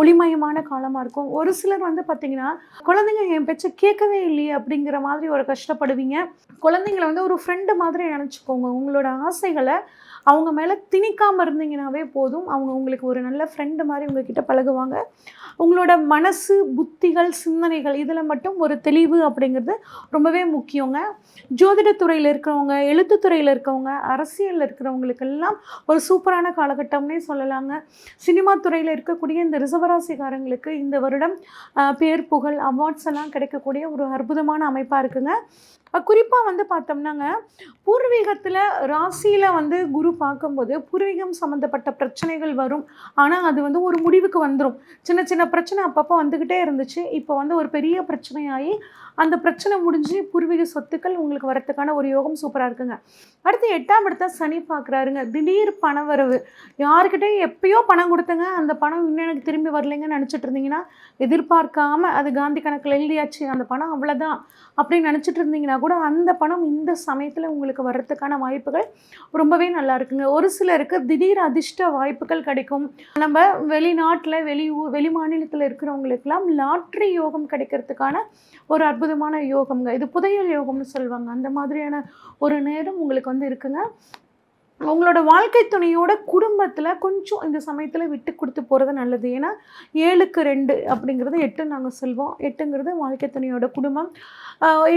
ஒளிமயமான காலமாக இருக்கும். ஒரு சிலர் வந்து பார்த்திங்கன்னா குழந்தைங்க என் பேச்சை கேட்கவே இல்லையே அப்படிங்கிற மாதிரி ஒரு கஷ்டப்படுவீங்க. குழந்தைங்களை வந்து ஒரு ஃப்ரெண்டு மாதிரி நினச்சிக்கோங்க. உங்களோட ஆசைகளை அவங்க மேலே திணிக்காமல் இருந்தீங்கன்னாவே போதும், அவங்க உங்களுக்கு ஒரு நல்ல ஃப்ரெண்டு மாதிரி உங்ககிட்ட பழகுவாங்க. உங்களோட மனசு, புத்திகள், சிந்தனைகள் இதில் மட்டும் ஒரு தெளிவு அப்படிங்கிறது ரொம்பவே முக்கியங்க. ஜோதிடத்துறையில் இருக்கிறவங்க, எழுத்துத்துறையில் இருக்கிறவங்க, அரசியலில் இருக்கிறவங்களுக்கெல்லாம் ஒரு சூப்பரான காலகட்டம்னே சொல்லலாங்க. சினிமா துறையில் இருக்கக்கூடிய இந்த ரிஷபராசிக்காரங்களுக்கு இந்த வருடம் பேர் புகழ் அவார்ட்ஸ் எல்லாம் கிடைக்கக்கூடிய ஒரு அற்புதமான அமைப்பாக இருக்குங்க. குறிப்பாக வந்து பார்த்தோம்னாங்க, பூர்வீகத்தில் ராசியில் வந்து குரு பார்க்கும்போது பூர்வீகம் சம்மந்தப்பட்ட பிரச்சனைகள் வரும். ஆனால் அது வந்து ஒரு முடிவுக்கு வந்துடும். சின்ன சின்ன பிரச்சனை அப்பப்போ வந்துக்கிட்டே இருந்துச்சு. இப்போ வந்து ஒரு பெரிய பிரச்சனையாகி அந்த பிரச்சனை முடிஞ்சு பூர்வீக சொத்துக்கள் உங்களுக்கு வரத்துக்கான ஒரு யோகம் சூப்பராக இருக்குங்க. அடுத்து 8ஆம் இடத்த சனி பார்க்குறாருங்க. திடீர் பணவரவு. யாருக்கிட்டையும் எப்பயோ பணம் கொடுத்தங்க, அந்த பணம் இன்னும் எனக்கு திரும்பி வரலைங்கன்னு நினச்சிட்டு இருந்தீங்கன்னா, எதிர்பார்க்காம அது காந்தி கணக்கில் எழுதியாச்சு, அந்த பணம் அவ்வளோதான் அப்படின்னு நினச்சிட்டு இருந்தீங்கன்னா கூட அந்த பணம் இந்த சமயத்தில் உங்களுக்கு வர்றதுக்கான வாய்ப்புகள் ரொம்பவே நல்லா இருக்குங்க. ஒரு சிலருக்கு திடீர் அதிர்ஷ்ட வாய்ப்புகள் கிடைக்கும். நம்ம வெளிநாட்டில் வெளி மாநிலத்தில் இருக்கிறவங்களுக்கெல்லாம் லாட்ரி யோகம் கிடைக்கிறதுக்கான ஒரு அற்புதமான யோகம்ங்க. இது புதையல் யோகம்னு சொல்லுவாங்க. அந்த மாதிரியான ஒரு நேரம் உங்களுக்கு வந்து இருக்குங்க. உங்களோட வாழ்க்கை துணையோட குடும்பத்தில் கொஞ்சம் இந்த சமயத்தில் விட்டு கொடுத்து போகிறது நல்லது. ஏன்னா 7க்கு 2 அப்படிங்கிறது 8 நாங்கள் சொல்வோம். 8ங்கிறது வாழ்க்கை துணையோட குடும்பம்.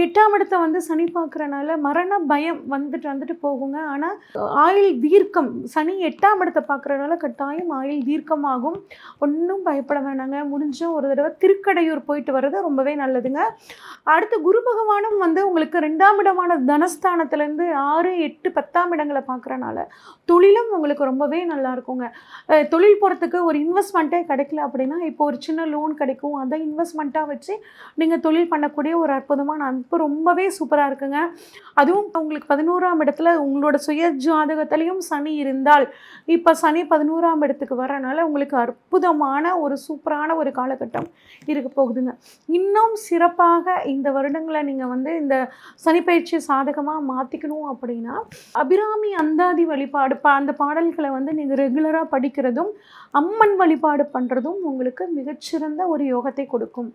8ஆம் இடத்தை வந்து சனி பார்க்குறனால மரண பயம் வந்துட்டு போகுங்க. ஆனால் ஆயுள் தீர்க்கம், சனி 8ஆம் இடத்தை பார்க்குறனால கட்டாயம் ஆயுள் தீர்க்கமாகும். ஒன்றும் பயப்பட வேணாங்க. முடிஞ்ச ஒரு தடவை திருக்கடையூர் போயிட்டு வர்றது ரொம்பவே நல்லதுங்க. அடுத்து குரு பகவானும் வந்து உங்களுக்கு 2ஆம் இடமான தனஸ்தானத்துலேருந்து 6, 8, 10ஆம் இடங்களை பார்க்குறனால தொழிலும் உங்களுக்கு ரொம்பவே நல்லா இருக்குங்க. தொழில் போகிறதுக்கு ஒரு இன்வெஸ்ட்மெண்ட்டே கிடைக்கல அப்படின்னா இப்போ ஒரு சின்ன லோன் கிடைக்கும். அதை இன்வெஸ்ட்மெண்ட்டாக வச்சு நீங்கள் தொழில் பண்ணக்கூடிய ஒரு அற்புதமான அமைப்பு ரொம்பவே சூப்பராக இருக்குங்க. அதுவும் உங்களுக்கு 11ஆம் இடத்துல உங்களோட சுய ஜாதகத்திலையும் சனி இருந்தால், இப்போ சனி 11ஆம் இடத்துக்கு வரனால உங்களுக்கு அற்புதமான ஒரு சூப்பரான ஒரு காலகட்டம் இருக்க போகுதுங்க. இன்னும் சிறப்பாக இந்த வருடங்களை நீங்கள் வந்து இந்த சனிப்பயிற்சியை சாதகமாக மாற்றிக்கணும் அப்படின்னா அபிராமி அந்தாதி வழிபாடு அந்த பாடல்களை வந்து நீங்கள் ரெகுலராக படிக்கிறதும் அம்மன் வழிபாடு பண்ணுறதும் உங்களுக்கு மிகச்சிறந்த ஒரு யோகத்தை கொடுக்கும்.